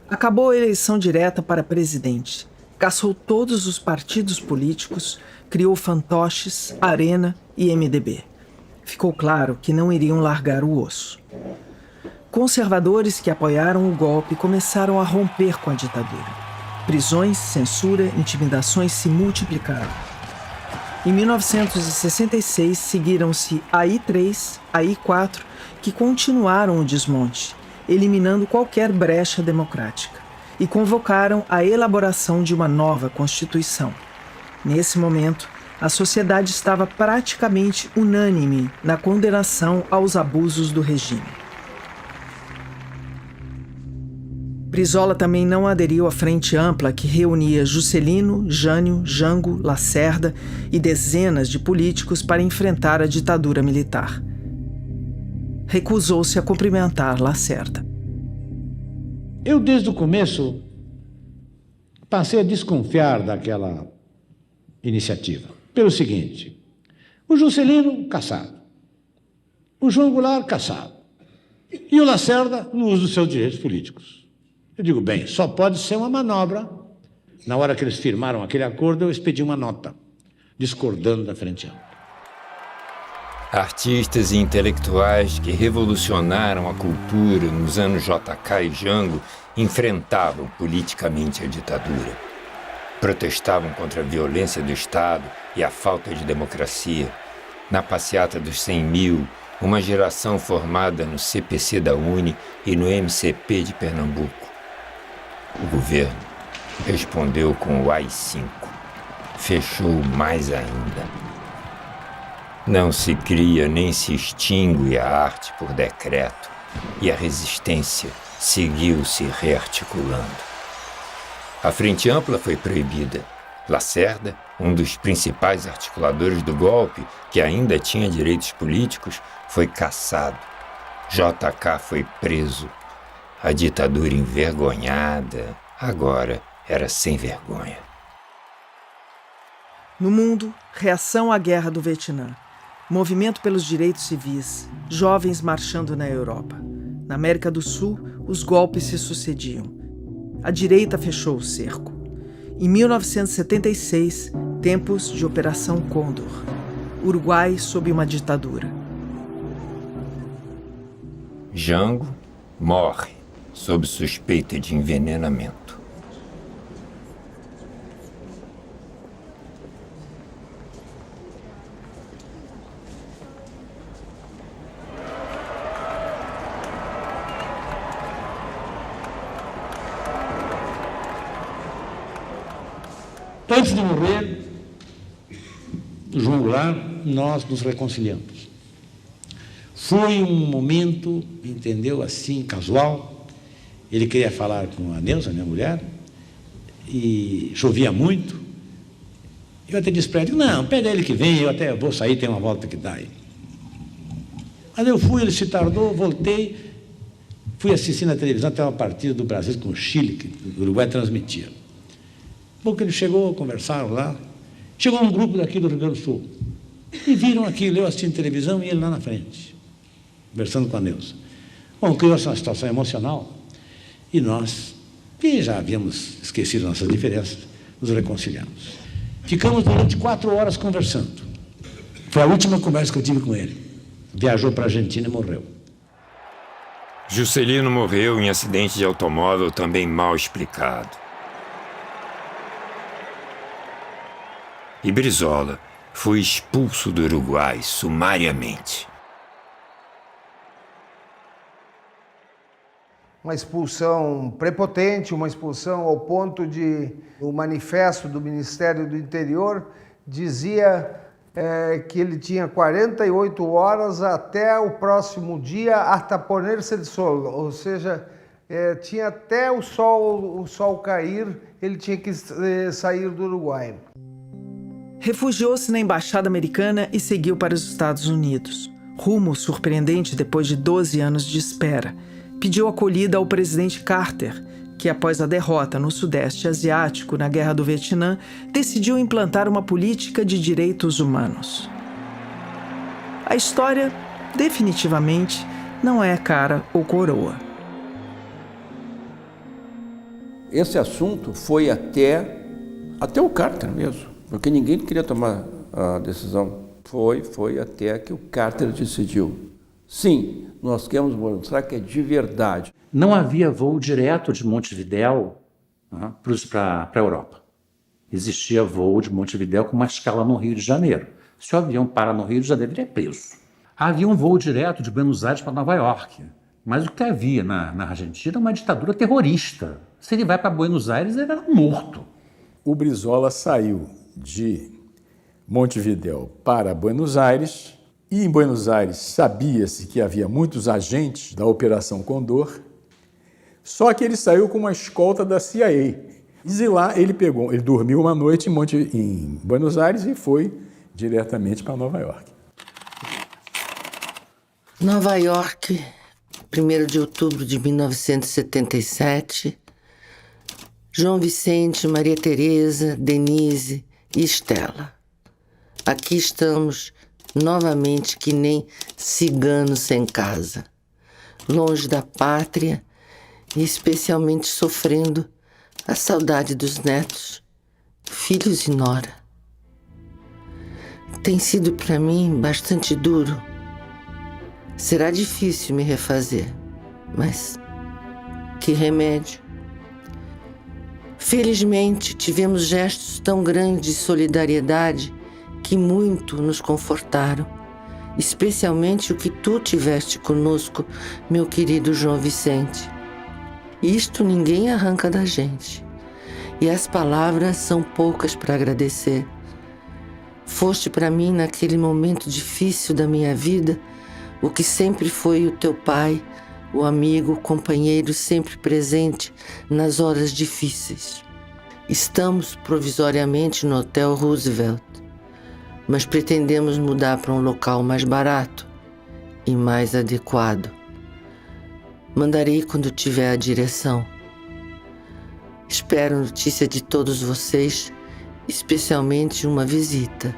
Acabou a eleição direta para presidente. Caçou todos os partidos políticos, criou fantoches, Arena e MDB. Ficou claro que não iriam largar o osso. Conservadores que apoiaram o golpe começaram a romper com a ditadura. Prisões, censura, intimidações se multiplicaram. Em 1966, seguiram-se AI-3, AI-4, que continuaram o desmonte, eliminando qualquer brecha democrática, e convocaram a elaboração de uma nova Constituição. Nesse momento, a sociedade estava praticamente unânime na condenação aos abusos do regime. Brizola também não aderiu à frente ampla que reunia Juscelino, Jânio, Jango, Lacerda e dezenas de políticos para enfrentar a ditadura militar. Recusou-se a cumprimentar Lacerda. Eu, desde o começo, passei a desconfiar daquela iniciativa. Pelo seguinte, o Juscelino, caçado. O João Goulart, caçado. E o Lacerda, no uso dos seus direitos políticos. Eu digo, bem, só pode ser uma manobra. Na hora que eles firmaram aquele acordo, eu expedi uma nota, discordando da Frente Ampla. Artistas e intelectuais que revolucionaram a cultura nos anos JK e Jango enfrentavam politicamente a ditadura. Protestavam contra a violência do Estado e a falta de democracia. Na passeata dos 100 mil, uma geração formada no CPC da UNE e no MCP de Pernambuco. O governo respondeu com o AI-5. Fechou mais ainda. Não se cria nem se extingue a arte por decreto, e a resistência seguiu se rearticulando. A Frente Ampla foi proibida. Lacerda, um dos principais articuladores do golpe, que ainda tinha direitos políticos, foi cassado. JK foi preso. A ditadura envergonhada agora era sem vergonha. No mundo, reação à guerra do Vietnã. Movimento pelos direitos civis, jovens marchando na Europa. Na América do Sul, os golpes se sucediam. A direita fechou o cerco. Em 1976, tempos de Operação Condor. Uruguai sob uma ditadura. Jango morre sob suspeita de envenenamento. Antes de morrer, João Goulart, nós nos reconciliamos. Foi um momento, entendeu, assim, casual. Ele queria falar com a Neuza, minha mulher, e chovia muito. Eu até disse para ele, não, pede a ele que vem, eu até vou sair, tem uma volta que dá aí. Mas eu fui, ele se tardou, voltei, fui assistir na televisão até uma partida do Brasil com o Chile, que o Uruguai transmitia. Bom, que ele chegou, conversaram lá, chegou um grupo daqui do Rio Grande do Sul, e viram aquilo, eu assistindo televisão e ele lá na frente, conversando com a Neuza. Bom, criou-se uma situação emocional, e nós, que já havíamos esquecido nossas diferenças, nos reconciliamos. Ficamos durante 4 horas conversando. Foi a última conversa que eu tive com ele. Viajou para a Argentina e morreu. Juscelino morreu em acidente de automóvel também mal explicado. E Brizola foi expulso do Uruguai sumariamente. uma expulsão prepotente, uma expulsão ao ponto de o manifesto do Ministério do Interior dizia que ele tinha 48 horas até o próximo dia hasta ponerse el sol, ou seja, tinha até o sol cair, ele tinha que sair do Uruguai. Refugiou-se na embaixada americana e seguiu para os Estados Unidos. Rumo surpreendente depois de 12 anos de espera. Pediu acolhida ao presidente Carter, que após a derrota no Sudeste Asiático na Guerra do Vietnã, decidiu implantar uma política de direitos humanos. A história, definitivamente, não é cara ou coroa. Esse assunto foi até o Carter mesmo, porque ninguém queria tomar a decisão. Foi até que o Carter decidiu. Sim, nós queremos mostrar que é de verdade. Não havia voo direto de Montevidéu para a Europa. Existia voo de Montevidéu com uma escala no Rio de Janeiro. Se o avião para no Rio de Janeiro, ele é preso. Havia um voo direto de Buenos Aires para Nova York. Mas o que havia na Argentina é uma ditadura terrorista. Se ele vai para Buenos Aires, ele era morto. O Brizola saiu de Montevidéu para Buenos Aires, e em Buenos Aires sabia-se que havia muitos agentes da Operação Condor, só que ele saiu com uma escolta da CIA. E lá ele dormiu uma noite em Buenos Aires e foi diretamente para Nova York. Nova York, 1º de outubro de 1977, João Vicente, Maria Tereza, Denise e Estela. Aqui estamos novamente que nem ciganos sem casa, longe da pátria e especialmente sofrendo a saudade dos netos, filhos e nora. Tem sido para mim bastante duro. Será difícil me refazer, mas que remédio. Felizmente, tivemos gestos tão grandes de solidariedade que muito nos confortaram, especialmente o que tu tiveste conosco, meu querido João Vicente. Isto ninguém arranca da gente, e as palavras são poucas para agradecer. Foste para mim, naquele momento difícil da minha vida, o que sempre foi o teu pai, o amigo, o companheiro sempre presente nas horas difíceis. Estamos provisoriamente no Hotel Roosevelt, mas pretendemos mudar para um local mais barato e mais adequado. Mandarei quando tiver a direção. Espero notícia de todos vocês, especialmente uma visita.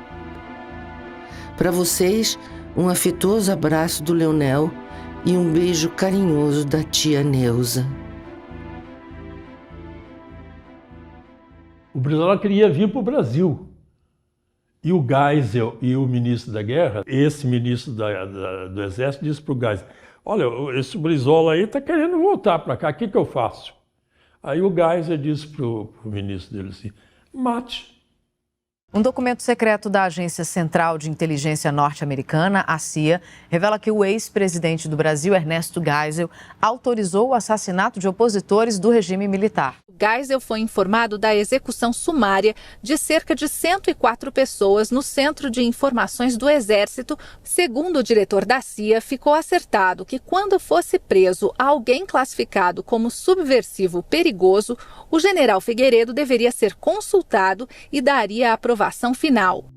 Para vocês, um afetuoso abraço do Leonel e um beijo carinhoso da tia Neuza. O Brizola queria vir para o Brasil. E o Geisel e o ministro da Guerra, esse ministro do Exército, disse para o Geisel: olha, esse Brizola aí está querendo voltar para cá, o que eu faço? Aí o Geisel disse para o ministro dele assim: mate. Um documento secreto da Agência Central de Inteligência Norte-Americana, a CIA, revela que o ex-presidente do Brasil, Ernesto Geisel, autorizou o assassinato de opositores do regime militar. Geisel foi informado da execução sumária de cerca de 104 pessoas no Centro de Informações do Exército. Segundo o diretor da CIA, ficou acertado que quando fosse preso alguém classificado como subversivo perigoso, o general Figueiredo deveria ser consultado e daria a aprovação final.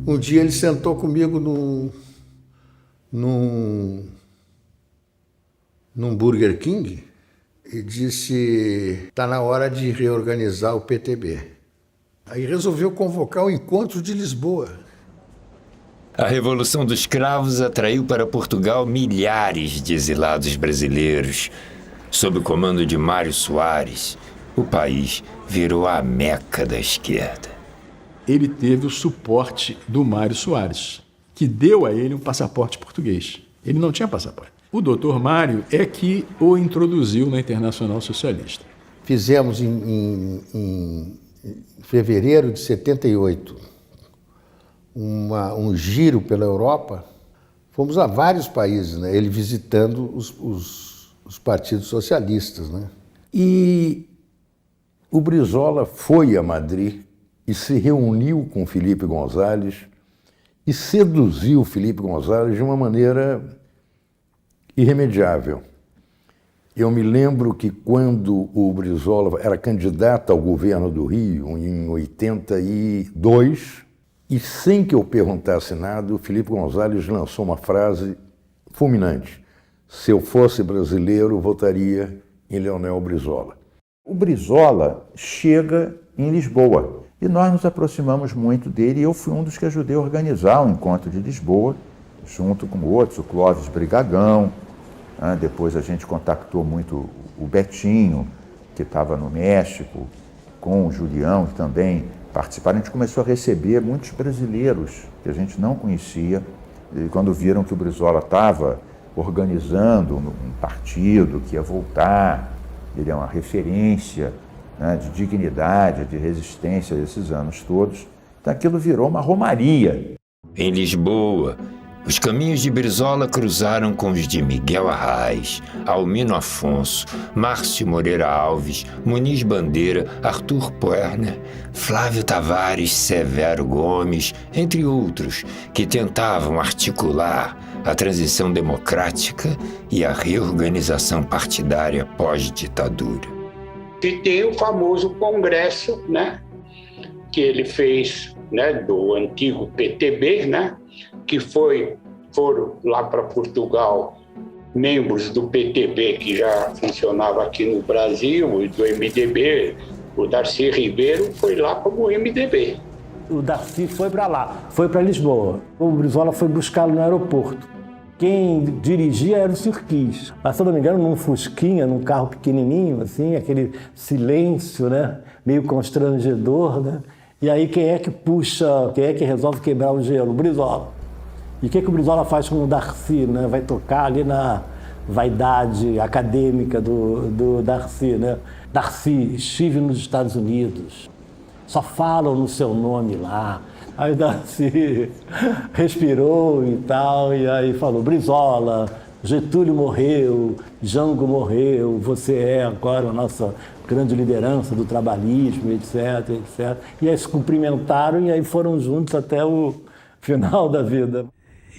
Um dia ele sentou comigo num Burger King e disse: está na hora de reorganizar o PTB. Aí resolveu convocar o Encontro de Lisboa. A Revolução dos Cravos atraiu para Portugal milhares de exilados brasileiros. Sob o comando de Mário Soares, o país virou a meca da esquerda. Ele teve o suporte do Mário Soares, que deu a ele um passaporte português. Ele não tinha passaporte. O doutor Mário é que o introduziu na Internacional Socialista. Fizemos em fevereiro de 78 um giro pela Europa Fomos a vários países, né? Ele visitando os partidos socialistas, né? E o Brizola foi a Madrid e se reuniu com Felipe González e seduziu Felipe González de uma maneira irremediável. Eu me lembro que quando o Brizola era candidato ao governo do Rio, em 82, e sem que eu perguntasse nada, o Felipe González lançou uma frase fulminante: se eu fosse brasileiro, votaria em Leonel Brizola. O Brizola chega em Lisboa e nós nos aproximamos muito dele, e eu fui um dos que ajudei a organizar o encontro de Lisboa, junto com outros, o Clóvis Brigagão. Depois a gente contactou muito o Betinho, que estava no México, com o Julião, que também participaram. A gente começou a receber muitos brasileiros que a gente não conhecia, e quando viram que o Brizola estava organizando um partido que ia voltar, ele é uma referência, né, de dignidade, de resistência desses anos todos. Então aquilo virou uma romaria. Em Lisboa, os caminhos de Brizola cruzaram com os de Miguel Arraes, Almino Afonso, Márcio Moreira Alves, Muniz Bandeira, Arthur Puerner, Flávio Tavares, Severo Gomes, entre outros, que tentavam articular a transição democrática e a reorganização partidária pós-ditadura. E tem o famoso congresso, né, que ele fez, né, do antigo PTB, né, que foram lá para Portugal membros do PTB que já funcionava aqui no Brasil, e do MDB. O Darcy Ribeiro foi lá como MDB. O Darcy foi para lá, foi para Lisboa. O Brizola foi buscá-lo no aeroporto. Quem dirigia era o Sirquis. Mas, se eu não me engano, num fusquinha, num carro pequenininho, assim, aquele silêncio, né, meio constrangedor, né? E aí quem é que puxa, quem é que resolve quebrar o gelo? O Brizola. E o que o Brizola faz com o Darcy, né? Vai tocar ali na vaidade acadêmica do Darcy, né? Darcy, estive nos Estados Unidos, só falam no seu nome lá. Aí o Darcy respirou e tal, e aí falou: Brizola, Getúlio morreu, Jango morreu, você é agora a nossa grande liderança do trabalhismo, etc, etc. E aí se cumprimentaram e aí foram juntos até o final da vida.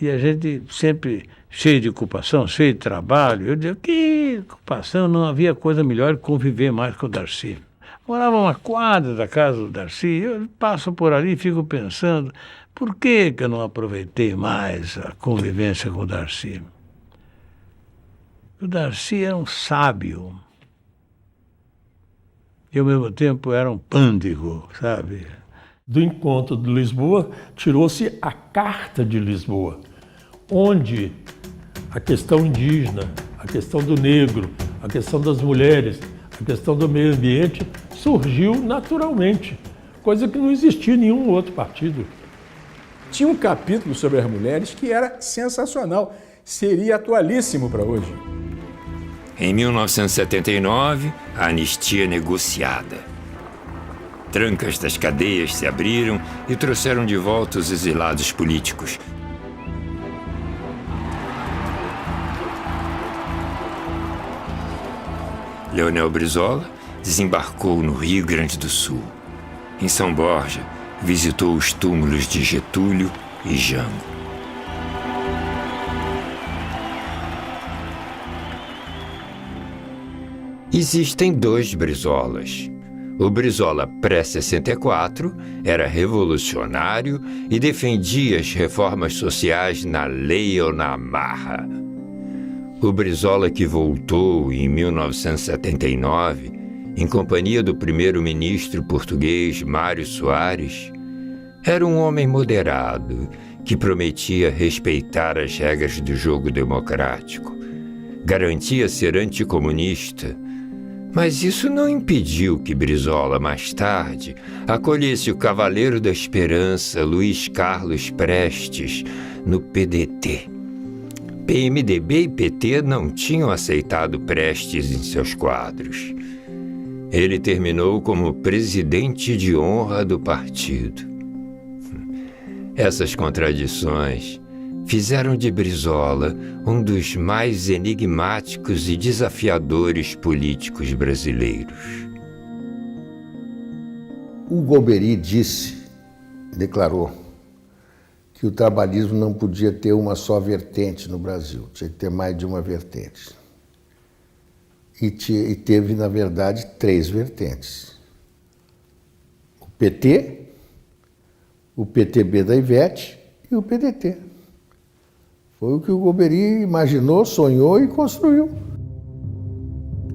E a gente sempre cheio de ocupação, cheio de trabalho. Eu digo, que ocupação, não havia coisa melhor que conviver mais com o Darcy. Morava uma quadra da casa do Darcy, eu passo por ali e fico pensando, por que eu não aproveitei mais a convivência com o Darcy? O Darcy era um sábio e ao mesmo tempo era um pândego, sabe? Do encontro de Lisboa, tirou-se a Carta de Lisboa, onde a questão indígena, a questão do negro, a questão das mulheres, a questão do meio ambiente surgiu naturalmente, coisa que não existia em nenhum outro partido. Tinha um capítulo sobre as mulheres que era sensacional, seria atualíssimo para hoje. Em 1979, a anistia negociada. Trancas das cadeias se abriram e trouxeram de volta os exilados políticos. Leonel Brizola desembarcou no Rio Grande do Sul. Em São Borja, visitou os túmulos de Getúlio e Jango. Existem dois Brizolas. O Brizola pré-64 era revolucionário e defendia as reformas sociais na lei ou na marra. O Brizola que voltou em 1979, em companhia do primeiro-ministro português Mário Soares, era um homem moderado que prometia respeitar as regras do jogo democrático. Garantia ser anticomunista, mas isso não impediu que Brizola, mais tarde, acolhesse o Cavaleiro da Esperança, Luiz Carlos Prestes, no PDT. PMDB e PT não tinham aceitado Prestes em seus quadros. Ele terminou como presidente de honra do partido. Essas contradições fizeram de Brizola um dos mais enigmáticos e desafiadores políticos brasileiros. O Golbery declarou, que o trabalhismo não podia ter uma só vertente no Brasil, tinha que ter mais de uma vertente. E teve, na verdade, 3 vertentes. O PT, o PTB da Ivete e o PDT. Foi o que o Golbery imaginou, sonhou e construiu.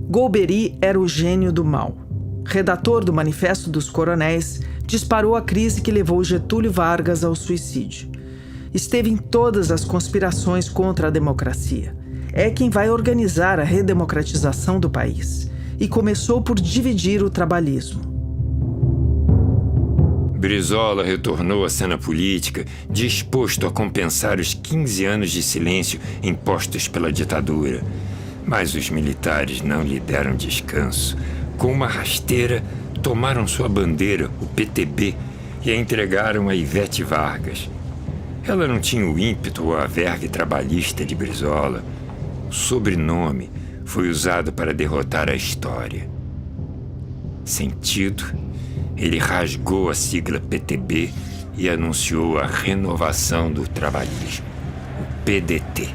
Golbery era o gênio do mal. Redator do Manifesto dos Coronéis, disparou a crise que levou Getúlio Vargas ao suicídio. Esteve em todas as conspirações contra a democracia. É quem vai organizar a redemocratização do país. E começou por dividir o trabalhismo. Brizola retornou à cena política, disposto a compensar os 15 anos de silêncio impostos pela ditadura. Mas os militares não lhe deram descanso. Com uma rasteira, tomaram sua bandeira, o PTB, e a entregaram a Ivete Vargas. Ela não tinha o ímpeto ou a verve trabalhista de Brizola. O sobrenome foi usado para derrotar a história. Sentido, ele rasgou a sigla PTB e anunciou a renovação do trabalhismo, o PDT.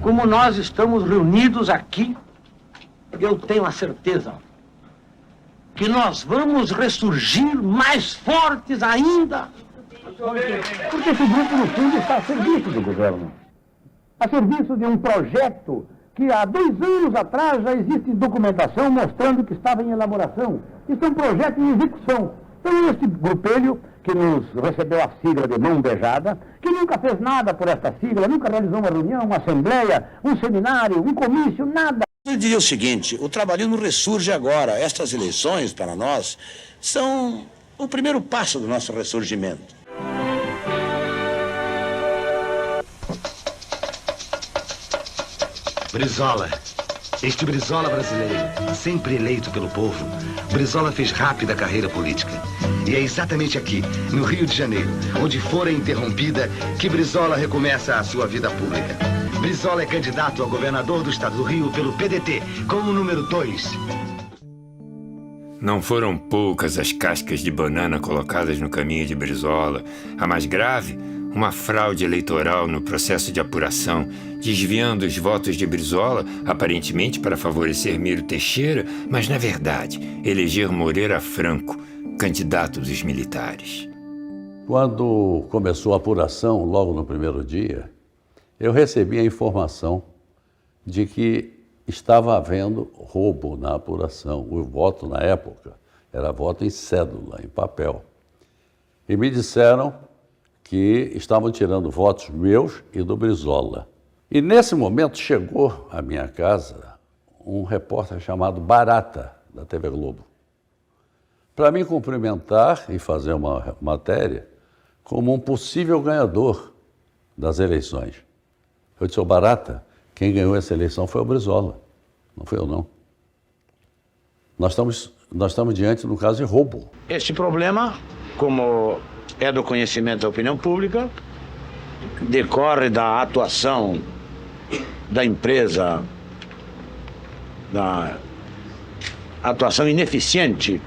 Como nós estamos reunidos aqui, eu tenho a certeza que nós vamos ressurgir mais fortes ainda. Porque esse grupo, no fundo, está a serviço do governo. A serviço de um projeto que há 2 anos atrás já existe documentação mostrando que estava em elaboração. Isso é um projeto em execução. Então, este grupelho que nos recebeu a sigla de mão beijada, que nunca fez nada por esta sigla, nunca realizou uma reunião, uma assembleia, um seminário, um comício, nada. Eu diria o seguinte, o trabalhismo ressurge agora. Estas eleições, para nós, são o primeiro passo do nosso ressurgimento. Brizola. Este Brizola brasileiro, sempre eleito pelo povo, Brizola fez rápida carreira política. E é exatamente aqui, no Rio de Janeiro, onde fora interrompida, que Brizola recomeça a sua vida pública. Brizola é candidato a governador do estado do Rio pelo PDT, com o número 2. Não foram poucas as cascas de banana colocadas no caminho de Brizola. A mais grave, uma fraude eleitoral no processo de apuração, desviando os votos de Brizola, aparentemente para favorecer Miro Teixeira, mas, na verdade, eleger Moreira Franco, candidato dos militares. Quando começou a apuração, logo no primeiro dia, eu recebi a informação de que estava havendo roubo na apuração. O voto, na época, era voto em cédula, em papel. E me disseram que estavam tirando votos meus e do Brizola. E nesse momento chegou à minha casa um repórter chamado Barata, da TV Globo, para me cumprimentar e fazer uma matéria como um possível ganhador das eleições. Eu disse, ô Barata, quem ganhou essa eleição foi o Brizola, não foi eu não. Nós estamos diante de um caso de roubo. Este problema, como é do conhecimento da opinião pública, decorre da atuação da empresa, da atuação ineficiente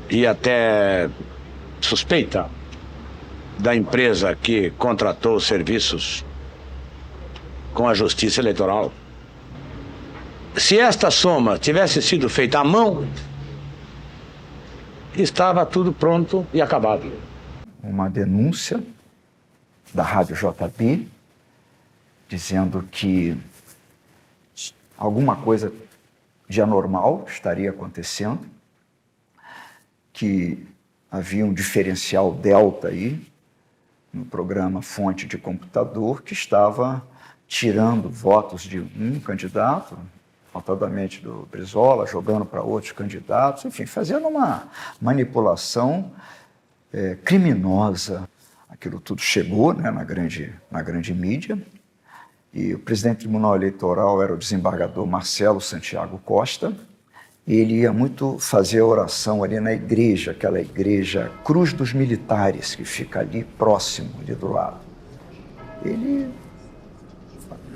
e até suspeita da empresa que contratou os serviços com a Justiça Eleitoral. Se esta soma tivesse sido feita à mão, estava tudo pronto e acabado. Uma denúncia da Rádio JB dizendo que alguma coisa de anormal estaria acontecendo, que havia um diferencial delta aí no programa fonte de computador que estava tirando votos de um candidato, notadamente do Brizola, jogando para outros candidatos, enfim, fazendo uma manipulação criminosa. Aquilo tudo chegou, né, na grande mídia, e o presidente do Tribunal Eleitoral era o desembargador Marcelo Santiago Costa, ele ia muito fazer a oração ali na igreja, aquela igreja Cruz dos Militares, que fica ali próximo, ali do lado. Ele,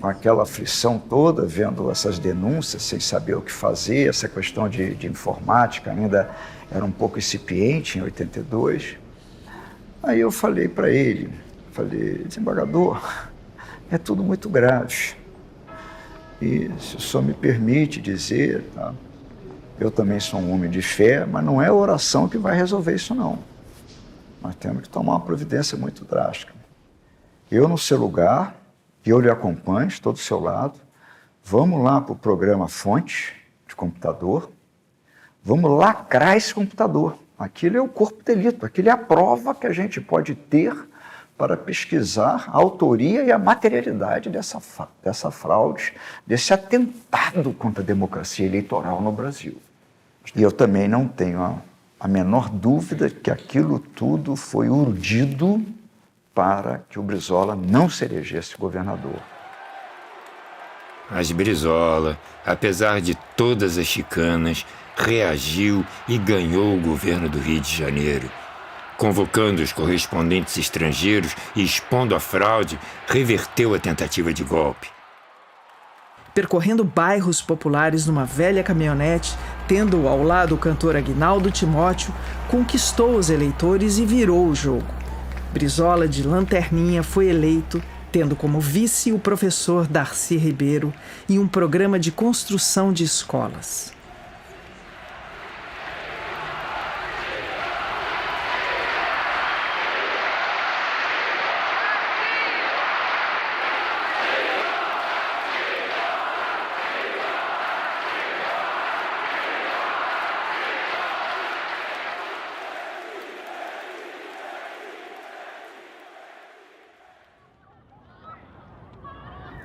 com aquela aflição toda, vendo essas denúncias, sem saber o que fazer, essa questão de informática ainda era um pouco incipiente em 82. Aí eu falei para ele, desembargador, é tudo muito grave. E se o senhor me permite dizer, tá? Eu também sou um homem de fé, mas não é a oração que vai resolver isso, não. Nós temos que tomar uma providência muito drástica. Eu, no seu lugar, eu lhe acompanho, estou do seu lado. Vamos lá para o programa Fonte de computador. Vamos lacrar esse computador. Aquilo é o corpo de delito, aquilo é a prova que a gente pode ter para pesquisar a autoria e a materialidade dessa fraude, desse atentado contra a democracia eleitoral no Brasil. E eu também não tenho a menor dúvida que aquilo tudo foi urdido para que o Brizola não se elegesse governador. Mas Brizola, apesar de todas as chicanas, reagiu e ganhou o governo do Rio de Janeiro. Convocando os correspondentes estrangeiros e expondo a fraude, reverteu a tentativa de golpe. Percorrendo bairros populares numa velha caminhonete, tendo ao lado o cantor Aguinaldo Timóteo, conquistou os eleitores e virou o jogo. Brizola, de lanterninha, foi eleito, tendo como vice o professor Darcy Ribeiro e um programa de construção de escolas.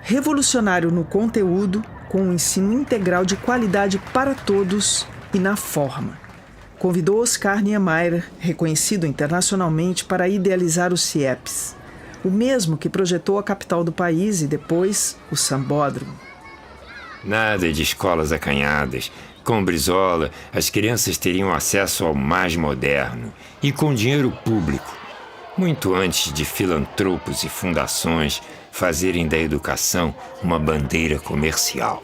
Revolucionário no conteúdo, com um ensino integral de qualidade para todos e na forma. Convidou Oscar Niemeyer, reconhecido internacionalmente, para idealizar o CIEPS, o mesmo que projetou a capital do país e depois o Sambódromo. Nada de escolas acanhadas. Com Brizola, as crianças teriam acesso ao mais moderno e com dinheiro público, muito antes de filantropos e fundações fazerem da educação uma bandeira comercial.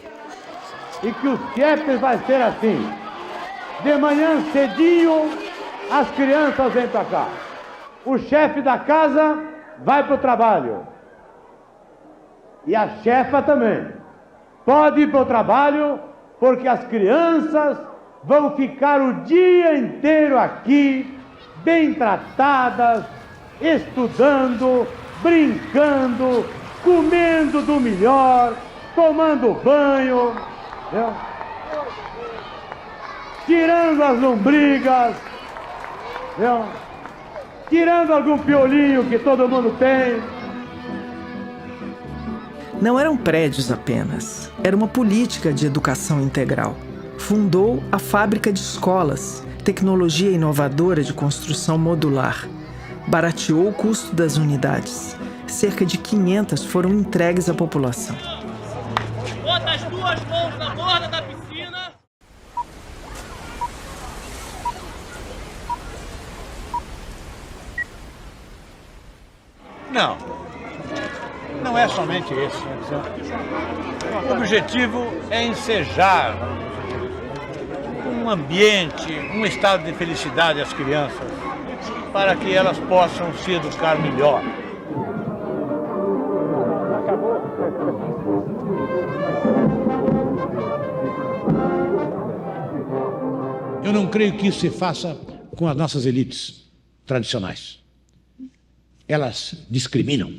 E que o CIEPS vai ser assim. De manhã cedinho, as crianças vêm para cá. O chefe da casa vai para o trabalho. E a chefa também. Pode ir para o trabalho, porque as crianças vão ficar o dia inteiro aqui, bem tratadas, estudando, brincando, comendo do melhor, tomando banho, entendeu? Tirando as lombrigas, entendeu? Tirando algum piolinho que todo mundo tem. Não eram prédios apenas, era uma política de educação integral. Fundou a Fábrica de Escolas, tecnologia inovadora de construção modular. Barateou o custo das unidades. Cerca de 500 foram entregues à população. Bota as duas mãos na borda da piscina. Não é somente esse. O objetivo é ensejar um ambiente, um estado de felicidade às crianças, para que elas possam se educar melhor. Eu não creio que isso se faça com as nossas elites tradicionais. Elas discriminam.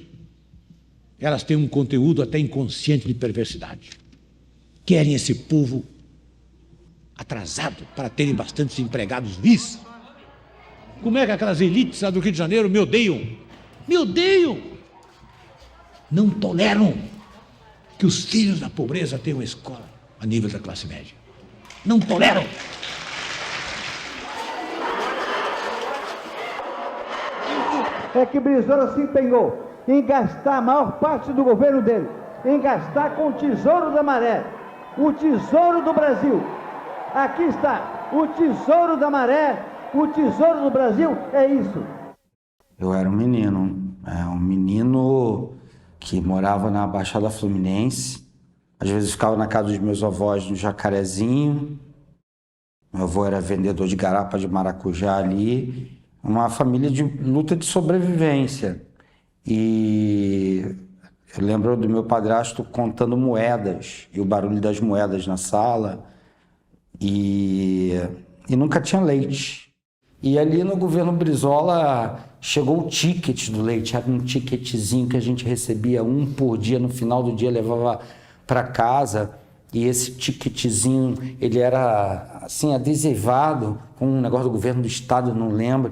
Elas têm um conteúdo até inconsciente de perversidade. Querem esse povo atrasado para terem bastantes empregados vis. Como é que aquelas elites lá do Rio de Janeiro me odeiam? Me odeiam! Não toleram que os filhos da pobreza tenham uma escola a nível da classe média. Não toleram! É que Brizola se empenhou em gastar a maior parte do governo dele, em gastar com o Tesouro da Maré, o Tesouro do Brasil, Aqui está o tesouro da Maré, o tesouro do Brasil, é isso. Eu era um menino que morava na Baixada Fluminense. Às vezes ficava na casa dos meus avós no Jacarezinho. Meu avô era vendedor de garapa de maracujá ali. Uma família de luta de sobrevivência. E eu lembro do meu padrasto contando moedas e o barulho das moedas na sala. E nunca tinha leite. E ali no governo Brizola chegou o ticket do leite. Era um ticketzinho que a gente recebia um por dia. No final do dia levava para casa. E esse ticketzinho, ele era assim, adesivado com um negócio do governo do estado, não lembro.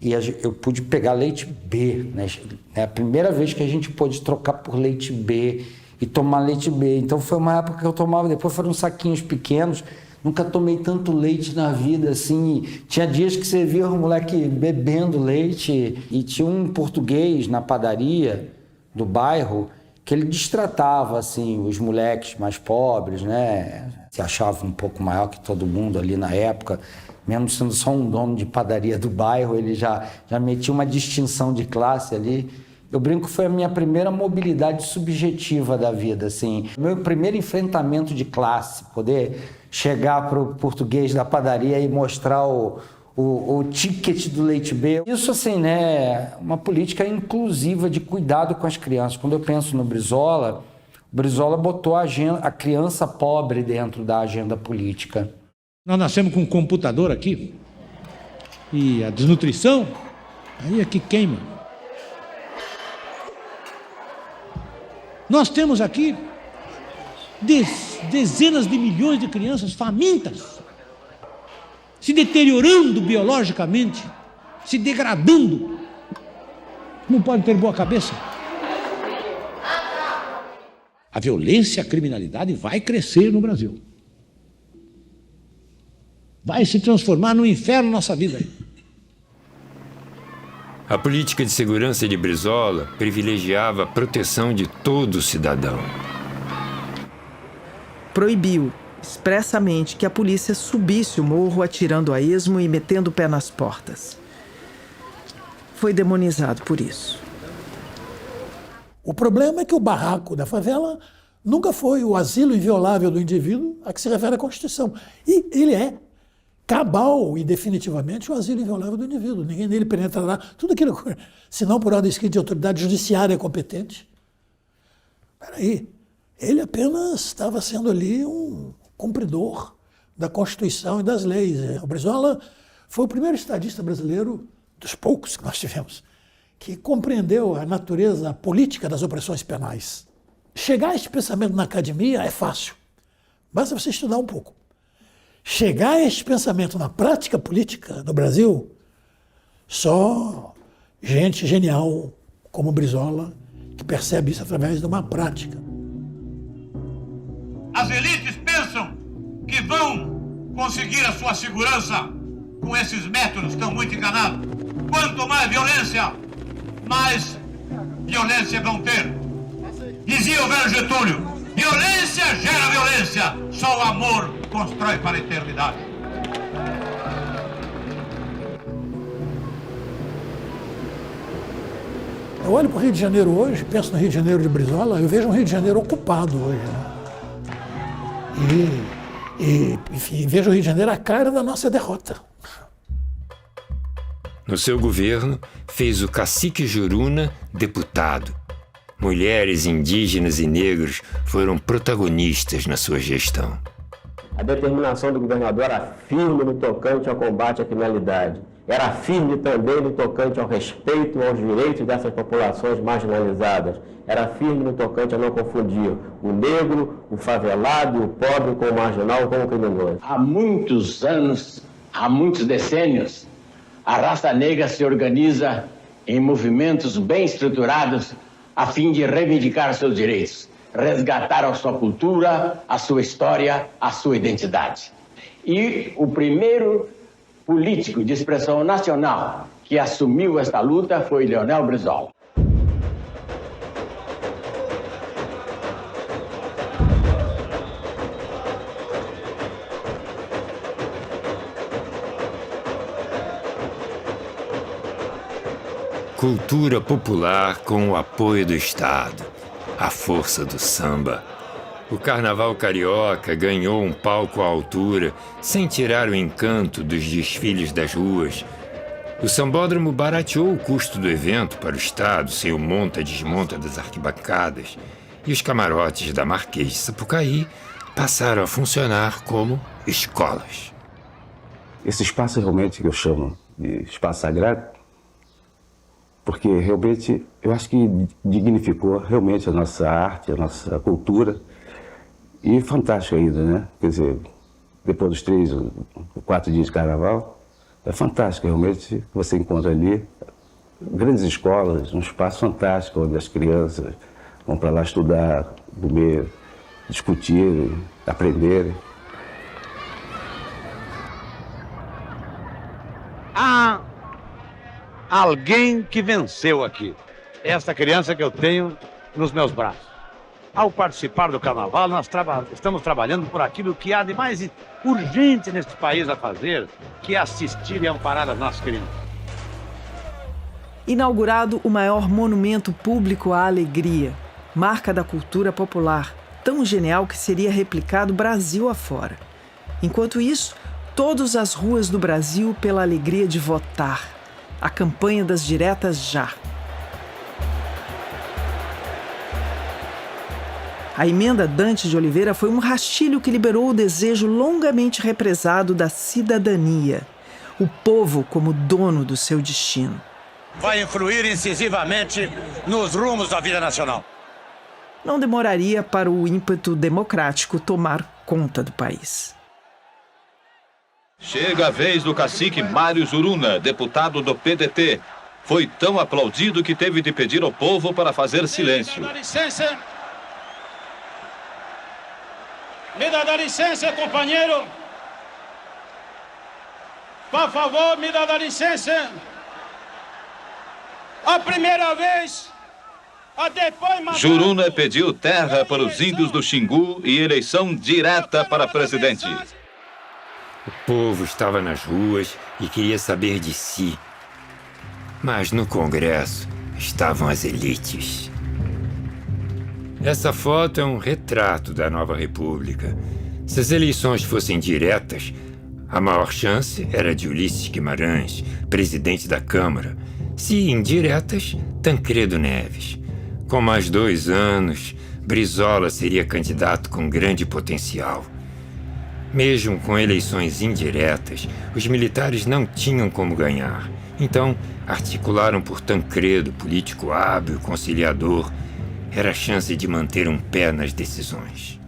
E eu pude pegar leite B, né? É a primeira vez que a gente pôde trocar por leite B e tomar leite B. Então foi uma época que eu tomava, depois foram saquinhos pequenos. Nunca tomei tanto leite na vida, assim. Tinha dias que você via um moleque bebendo leite e tinha um português na padaria do bairro que ele destratava, assim, os moleques mais pobres, né? Se achava um pouco maior que todo mundo ali na época. Mesmo sendo só um dono de padaria do bairro, ele já metia uma distinção de classe ali. Eu brinco que foi a minha primeira mobilidade subjetiva da vida, assim. Meu primeiro enfrentamento de classe, poder chegar para o português da padaria e mostrar o ticket do leite B. Isso, assim, né, uma política inclusiva de cuidado com as crianças. Quando eu penso no Brizola, o Brizola botou a criança pobre dentro da agenda política. Nós nascemos com um computador aqui e a desnutrição, aí é que queima. Nós temos aqui dezenas de milhões de crianças famintas, se deteriorando biologicamente, se degradando. Não pode ter boa cabeça. A violência, a criminalidade vai crescer no Brasil. Vai se transformar no inferno nossa vida. A política de segurança de Brizola privilegiava a proteção de todo cidadão. Proibiu expressamente que a polícia subisse o morro atirando a esmo e metendo o pé nas portas. Foi demonizado por isso. O problema é que o barraco da favela nunca foi o asilo inviolável do indivíduo a que se refere a Constituição. E ele é cabal e definitivamente o asilo inviolável do indivíduo. Ninguém nele penetrará. Tudo aquilo, se não por ordem escrita de autoridade judiciária competente. Peraí, ele apenas estava sendo ali um cumpridor da Constituição e das leis. O Brizola foi o primeiro estadista brasileiro, dos poucos que nós tivemos, que compreendeu a natureza política das opressões penais. Chegar a este pensamento na academia é fácil. Basta você estudar um pouco. Chegar a este pensamento na prática política no Brasil, só gente genial como Brizola, que percebe isso através de uma prática. As elites pensam que vão conseguir a sua segurança com esses métodos, estão muito enganados. Quanto mais violência vão ter. Dizia o velho Getúlio, violência gera violência, só o amor constrói para a eternidade. Eu olho para o Rio de Janeiro hoje, penso no Rio de Janeiro de Brizola, eu vejo um Rio de Janeiro ocupado hoje, né? Enfim, vejo o Rio de Janeiro a cara da nossa derrota. No seu governo, fez o cacique Juruna deputado. Mulheres, indígenas e negros foram protagonistas na sua gestão. A determinação do governador era firme no tocante ao combate à criminalidade. Era firme também no tocante ao respeito aos direitos dessas populações marginalizadas. Era firme no tocante a não confundir o negro, o favelado, o pobre com o marginal, com o criminoso. Há muitos anos, há muitos decênios, a raça negra se organiza em movimentos bem estruturados a fim de reivindicar seus direitos, resgatar a sua cultura, a sua história, a sua identidade. E o primeiro político de expressão nacional que assumiu esta luta foi Leonel Brizola. Cultura popular com o apoio do Estado. A força do samba. O carnaval carioca ganhou um palco à altura, sem tirar o encanto dos desfiles das ruas. O sambódromo barateou o custo do evento para o Estado, sem o monta-desmonta das arquibancadas. E os camarotes da Marquês de Sapucaí passaram a funcionar como escolas. Esse espaço realmente que eu chamo de espaço sagrado, porque realmente eu acho que dignificou realmente a nossa arte, a nossa cultura, e fantástico ainda, né? Quer dizer, depois dos 3 ou 4 dias de carnaval, é fantástico realmente, você encontra ali grandes escolas, um espaço fantástico onde as crianças vão para lá estudar, comer, discutir, aprender. Há alguém que venceu aqui. Esta criança que eu tenho nos meus braços. Ao participar do carnaval, nós estamos trabalhando por aquilo que há de mais urgente neste país a fazer, que é assistir e amparar as nossas crianças. Inaugurado o maior monumento público à alegria, marca da cultura popular, tão genial que seria replicado Brasil afora. Enquanto isso, todas as ruas do Brasil pela alegria de votar. A campanha das diretas já. A emenda Dante de Oliveira foi um rastilho que liberou o desejo longamente represado da cidadania, o povo como dono do seu destino. Vai influir incisivamente nos rumos da vida nacional. Não demoraria para o ímpeto democrático tomar conta do país. Chega a vez do cacique Mário Juruna, deputado do PDT. Foi tão aplaudido que teve de pedir ao povo para fazer silêncio. Me dá licença, companheiro. Por favor, me dá licença. A primeira vez, depois... Juruna pediu terra para os índios do Xingu e eleição direta para presidente. O povo estava nas ruas e queria saber de si. Mas no Congresso estavam as elites. Essa foto é um retrato da nova república. Se as eleições fossem diretas, a maior chance era de Ulisses Guimarães, presidente da Câmara. Se indiretas, Tancredo Neves. Com mais 2 anos, Brizola seria candidato com grande potencial. Mesmo com eleições indiretas, os militares não tinham como ganhar. Então, articularam por Tancredo, político hábil, conciliador. Era a chance de manter um pé nas decisões.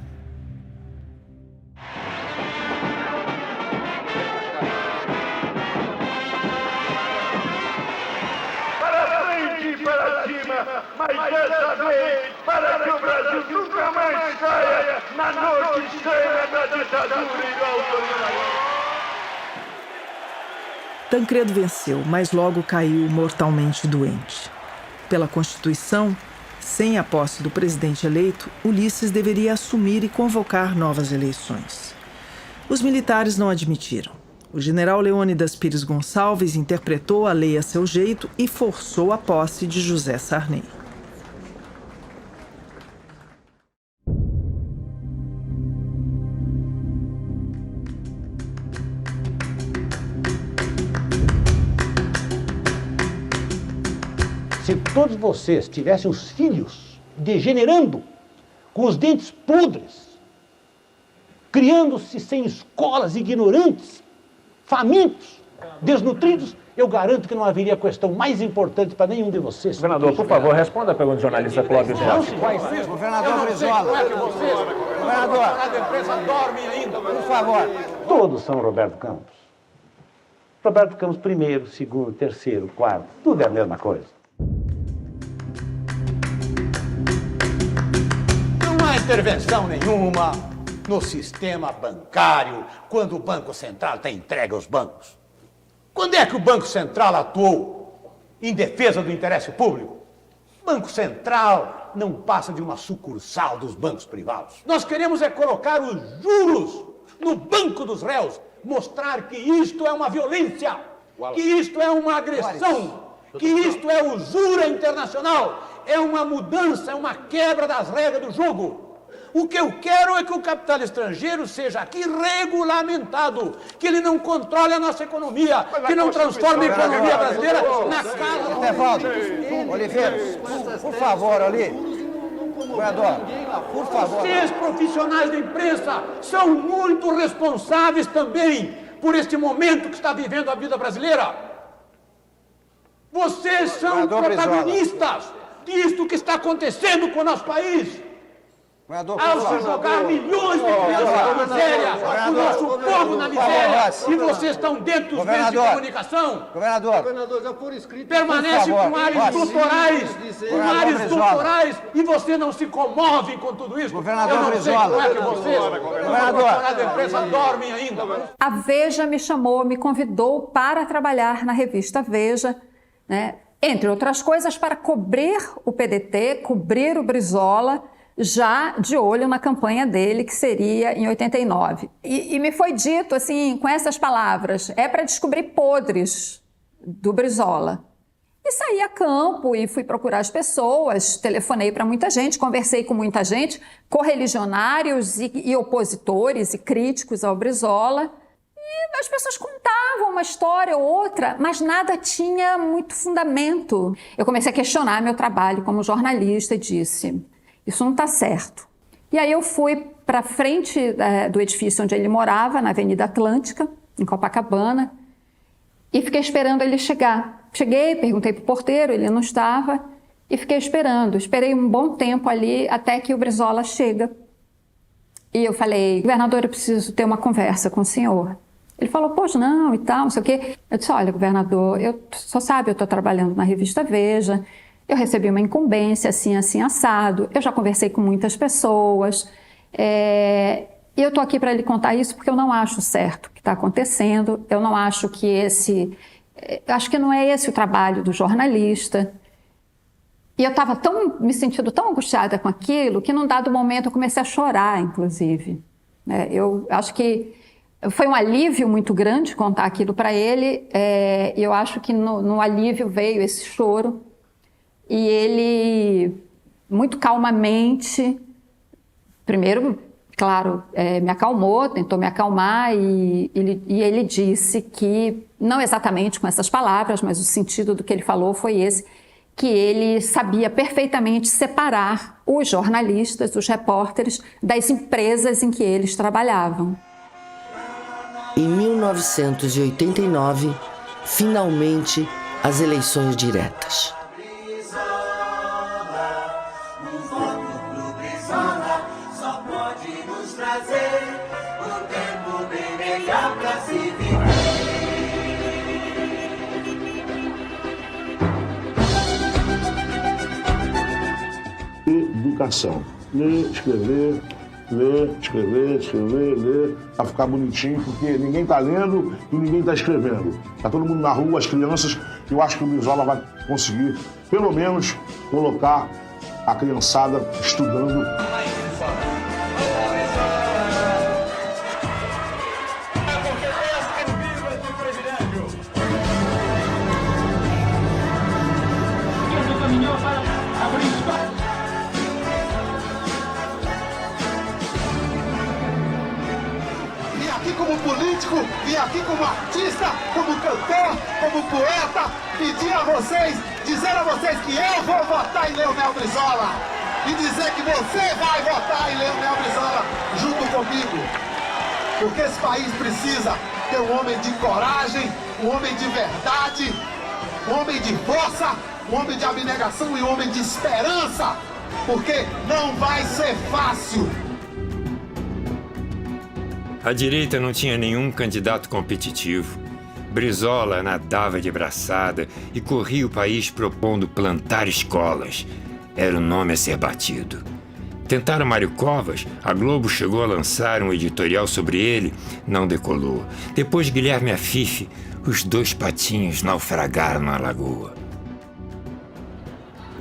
Para frente e para cima, mas dessa vez, para que o Brasil nunca mais caia na noite cheia da ditadura e do autoritarismo. Tancredo venceu, mas logo caiu mortalmente doente. Pela Constituição, sem a posse do presidente eleito, Ulisses deveria assumir e convocar novas eleições. Os militares não admitiram. O general Leônidas Pires Gonçalves interpretou a lei a seu jeito e forçou a posse de José Sarney. Se todos vocês tivessem os filhos degenerando, com os dentes podres, criando-se sem escolas, ignorantes, famintos, desnutridos, eu garanto que não haveria questão mais importante para nenhum de vocês. Governador, por favor, responda a pergunta do jornalista Clóvis Rocha. Governador Brizola. Governador, a empresa dorme ainda, por favor. Todos são Roberto Campos. Roberto Campos primeiro, segundo, terceiro, quarto, tudo é a mesma coisa. Não há intervenção nenhuma no sistema bancário quando o Banco Central está entregue aos bancos. Quando é que o Banco Central atuou em defesa do interesse público? O Banco Central não passa de uma sucursal dos bancos privados. Nós queremos é colocar os juros no banco dos réus, mostrar que isto é uma violência, que isto é uma agressão, que isto é usura internacional, é uma mudança, é uma quebra das regras do jogo. O que eu quero é que o capital estrangeiro seja aqui regulamentado, que ele não controle a nossa economia, que não transforme a economia brasileira na casa... Etevaldo, Oliveira, por favor, ali. Governador, por favor. Vocês, profissionais da imprensa, são muito responsáveis também por este momento que está vivendo a vida brasileira. Vocês são protagonistas disto que está acontecendo com o nosso país. Ao se jogar milhões de crianças na miséria, o nosso povo na miséria, e vocês estão dentro dos meios de comunicação, permanecem com áreas doutorais, e você não se comove com tudo isso. Eu não sei como é que vocês, profissionais da imprensa, dormem ainda. A Veja me chamou, me convidou para trabalhar na revista Veja, né? Entre outras coisas, para cobrir o PDT, cobrir o Brizola, já de olho na campanha dele, que seria em 89. E me foi dito, assim, com essas palavras, é para descobrir podres do Brizola. E saí a campo e fui procurar as pessoas, telefonei para muita gente, conversei com muita gente, correligionários e opositores e críticos ao Brizola. E as pessoas contavam uma história ou outra, mas nada tinha muito fundamento. Eu comecei a questionar meu trabalho como jornalista e disse... Isso não está certo. E aí eu fui para frente do edifício onde ele morava, na Avenida Atlântica, em Copacabana, e fiquei esperando ele chegar. Cheguei, perguntei para o porteiro, ele não estava, e fiquei esperando. Esperei um bom tempo ali até que o Brizola chega. E eu falei, governador, eu preciso ter uma conversa com o senhor. Ele falou, pois não, e tal, não sei o quê. Eu disse, olha, governador, só sabe, eu estou trabalhando na revista Veja, eu recebi uma incumbência, assim, assado. Eu já conversei com muitas pessoas. E eu estou aqui para lhe contar isso porque eu não acho certo o que está acontecendo. Eu não acho que acho que não é esse o trabalho do jornalista. E eu estava me sentindo tão angustiada com aquilo que num dado momento eu comecei a chorar, inclusive. Eu acho que foi um alívio muito grande contar aquilo para ele. E eu acho que no alívio veio esse choro. E ele, muito calmamente, primeiro, claro, me acalmou, tentou me acalmar e ele disse que, não exatamente com essas palavras, mas o sentido do que ele falou foi esse, que ele sabia perfeitamente separar os jornalistas, os repórteres, das empresas em que eles trabalhavam. Em 1989, finalmente, as eleições diretas. Educação. Ler, escrever, ler, pra ficar bonitinho, porque ninguém tá lendo e ninguém tá escrevendo. Tá todo mundo na rua, as crianças, eu acho que o Brizola vai conseguir, pelo menos, colocar a criançada estudando. Vim aqui como artista, como cantor, como poeta, dizer a vocês que eu vou votar em Leonel Brizola e dizer que você vai votar em Leonel Brizola junto comigo, porque esse país precisa ter um homem de coragem, um homem de verdade, um homem de força, um homem de abnegação e um homem de esperança, porque não vai ser fácil. A direita não tinha nenhum candidato competitivo. Brizola nadava de braçada e corria o país propondo plantar escolas. Era o nome a ser batido. Tentaram Mário Covas, a Globo chegou a lançar um editorial sobre ele, não decolou. Depois Guilherme Afife, os dois patinhos naufragaram na lagoa.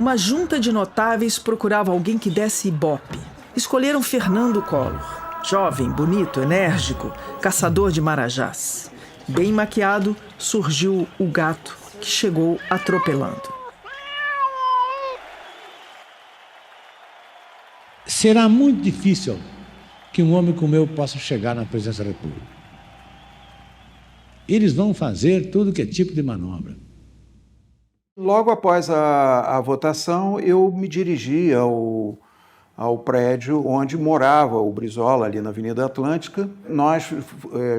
Uma junta de notáveis procurava alguém que desse ibope. Escolheram Fernando Collor. Jovem, bonito, enérgico, caçador de marajás. Bem maquiado, surgiu o gato, que chegou atropelando. Será muito difícil que um homem como eu possa chegar na presidência da República. Eles vão fazer tudo que é tipo de manobra. Logo após a votação, eu me dirigi ao prédio onde morava o Brizola, ali na Avenida Atlântica. Nós,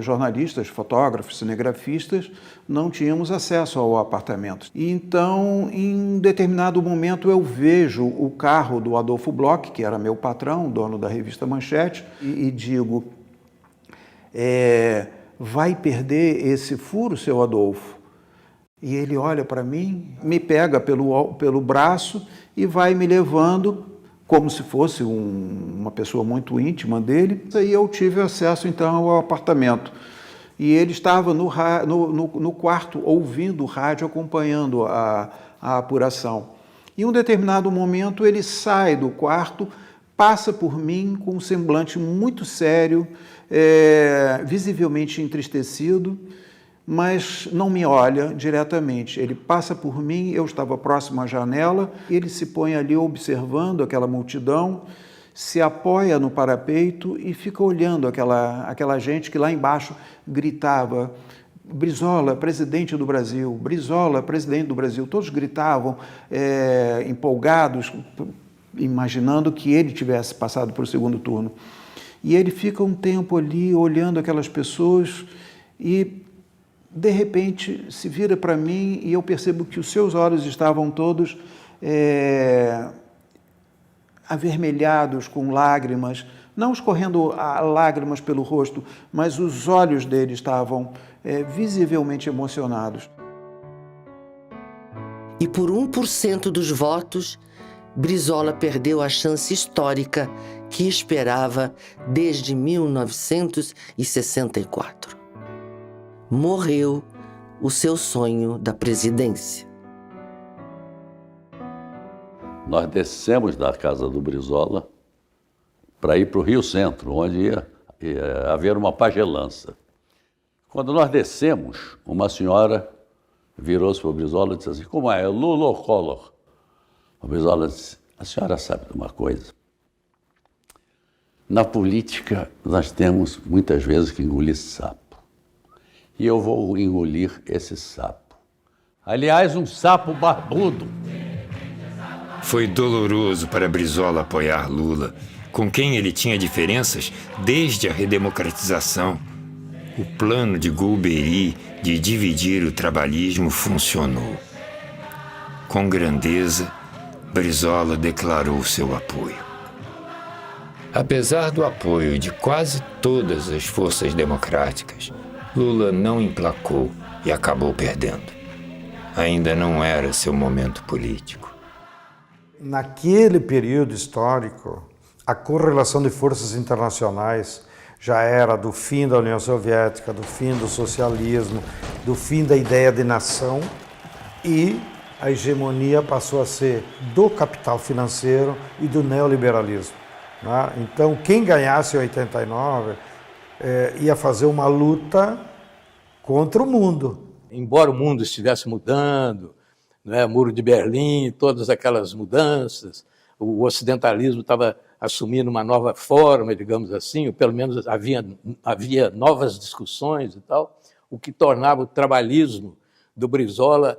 jornalistas, fotógrafos, cinegrafistas, não tínhamos acesso ao apartamento. E então, em determinado momento, eu vejo o carro do Adolfo Bloch, que era meu patrão, dono da revista Manchete, e digo, vai perder esse furo, seu Adolfo? E ele olha para mim, me pega pelo braço e vai me levando como se fosse uma pessoa muito íntima dele. E eu tive acesso, então, ao apartamento. E ele estava no quarto, ouvindo o rádio, acompanhando a apuração. Em um determinado momento, ele sai do quarto, passa por mim com um semblante muito sério, visivelmente entristecido, mas não me olha diretamente. Ele passa por mim, eu estava próximo à janela, ele se põe ali observando aquela multidão, se apoia no parapeito e fica olhando aquela gente que lá embaixo gritava: Brizola, presidente do Brasil, Brizola, presidente do Brasil. Todos gritavam, empolgados, imaginando que ele tivesse passado para o segundo turno. E ele fica um tempo ali olhando aquelas pessoas e, de repente, se vira para mim e eu percebo que os seus olhos estavam todos avermelhados com lágrimas, não escorrendo lágrimas pelo rosto, mas os olhos dele estavam visivelmente emocionados. E por 1% dos votos, Brizola perdeu a chance histórica que esperava desde 1964. Morreu o seu sonho da presidência. Nós descemos da casa do Brizola para ir para o Rio Centro, onde ia haver uma pagelança. Quando nós descemos, uma senhora virou-se para o Brizola e disse assim: como é Lula ou Collor? O Brizola disse: a senhora sabe de uma coisa? Na política, nós temos muitas vezes que engolir sapo. E eu vou engolir esse sapo. Aliás, um sapo barbudo. Foi doloroso para Brizola apoiar Lula, com quem ele tinha diferenças desde a redemocratização. O plano de Golbery de dividir o trabalhismo funcionou. Com grandeza, Brizola declarou seu apoio. Apesar do apoio de quase todas as forças democráticas, Lula não emplacou e acabou perdendo. Ainda não era seu momento político. Naquele período histórico, a correlação de forças internacionais já era do fim da União Soviética, do fim do socialismo, do fim da ideia de nação, e a hegemonia passou a ser do capital financeiro e do neoliberalismo. Então, quem ganhasse em 89 ia fazer uma luta contra o mundo. Embora o mundo estivesse mudando, né, Muro de Berlim, todas aquelas mudanças, o ocidentalismo estava assumindo uma nova forma, digamos assim, ou pelo menos havia novas discussões e tal, o que tornava o trabalhismo do Brizola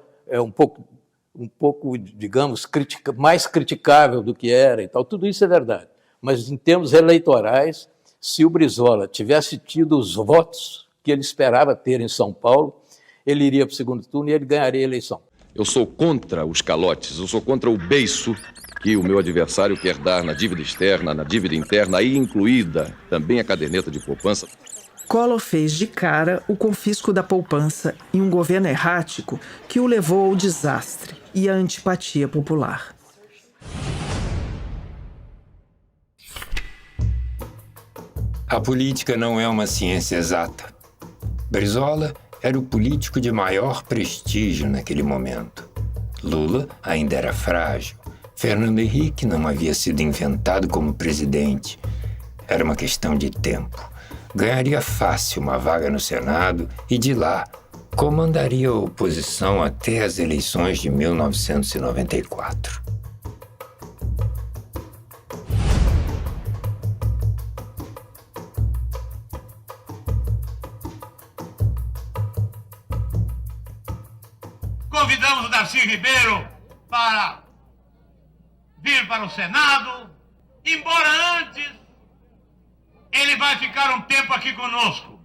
um pouco, digamos, mais criticável do que era e tal. Tudo isso é verdade. Mas em termos eleitorais, se o Brizola tivesse tido os votos que ele esperava ter em São Paulo, ele iria para o segundo turno e ele ganharia a eleição. Eu sou contra os calotes, eu sou contra o beiço que o meu adversário quer dar na dívida externa, na dívida interna, aí incluída também a caderneta de poupança. Collor fez de cara o confisco da poupança em um governo errático que o levou ao desastre e à antipatia popular. A política não é uma ciência exata. Brizola era o político de maior prestígio naquele momento. Lula ainda era frágil. Fernando Henrique não havia sido inventado como presidente. Era uma questão de tempo. Ganharia fácil uma vaga no Senado e, de lá, comandaria a oposição até as eleições de 1994. Convidamos o Darcy Ribeiro para vir para o Senado, embora antes ele vai ficar um tempo aqui conosco.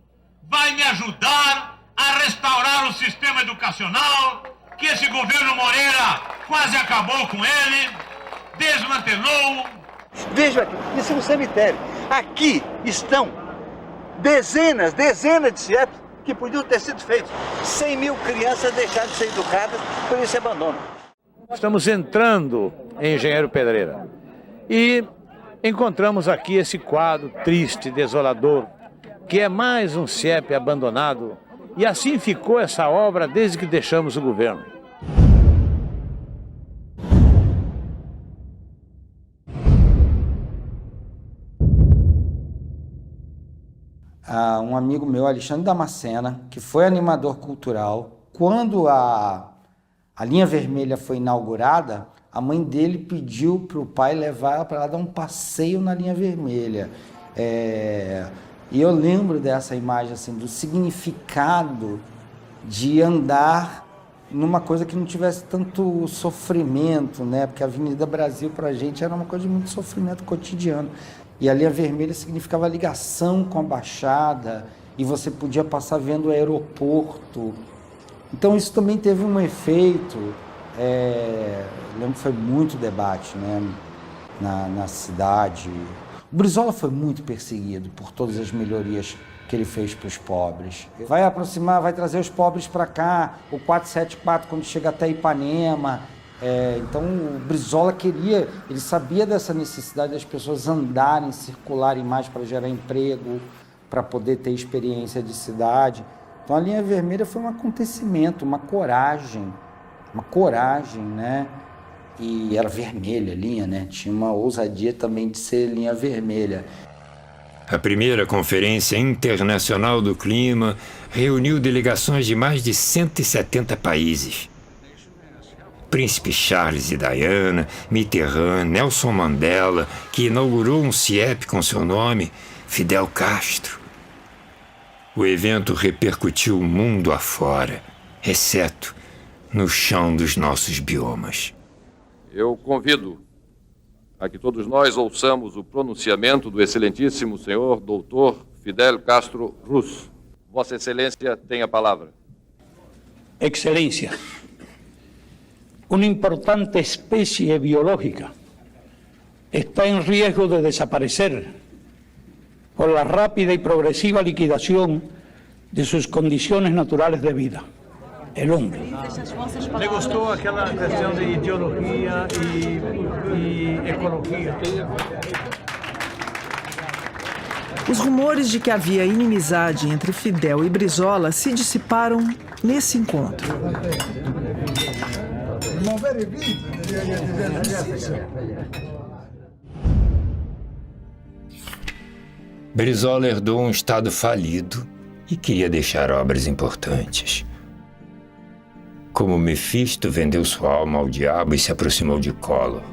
Vai me ajudar a restaurar o sistema educacional, que esse governo Moreira quase acabou com ele, desmantelou. Veja aqui, isso é um cemitério. Aqui estão dezenas de CIEPs que podiam ter sido feitos. 100 mil crianças deixaram de ser educadas por esse abandono. Estamos entrando em Engenheiro Pedreira e encontramos aqui esse quadro triste, desolador, que é mais um CIEP abandonado, e assim ficou essa obra desde que deixamos o governo. Um amigo meu, Alexandre Damascena, que foi animador cultural, quando a linha vermelha foi inaugurada, a mãe dele pediu para o pai levar ela para lá dar um passeio na linha vermelha. E eu lembro dessa imagem, assim, do significado de andar numa coisa que não tivesse tanto sofrimento, né? Porque a Avenida Brasil para a gente era uma coisa de muito sofrimento cotidiano. E a linha vermelha significava ligação com a Baixada, e você podia passar vendo o aeroporto. Então isso também teve um efeito, lembro que foi muito debate, né, na cidade. O Brizola foi muito perseguido por todas as melhorias que ele fez para os pobres. Vai aproximar, vai trazer os pobres para cá, o 474 quando chega até Ipanema. Então o Brizola ele sabia dessa necessidade das pessoas andarem, circularem mais para gerar emprego, para poder ter experiência de cidade. Então a linha vermelha foi um acontecimento, uma coragem, né? E era vermelha a linha, né? Tinha uma ousadia também de ser linha vermelha. A primeira Conferência Internacional do Clima reuniu delegações de mais de 170 países. Príncipe Charles e Diana, Mitterrand, Nelson Mandela, que inaugurou um CIEP com seu nome, Fidel Castro. O evento repercutiu o mundo afora, exceto no chão dos nossos biomas. Eu convido a que todos nós ouçamos o pronunciamento do excelentíssimo senhor doutor Fidel Castro Ruz. Vossa Excelência tem a palavra. Excelência, una importante especie biológica está en riesgo de desaparecer por la rápida y progresiva liquidación de sus condiciones naturales de vida, el hombre. Me gostou aquela questão de ideologia e ecologia. Os rumores de que havia inimizade entre Fidel e Brizola se dissiparam nesse encontro. Brizola herdou um estado falido e queria deixar obras importantes. Como Mefisto vendeu sua alma ao diabo e se aproximou de Collor.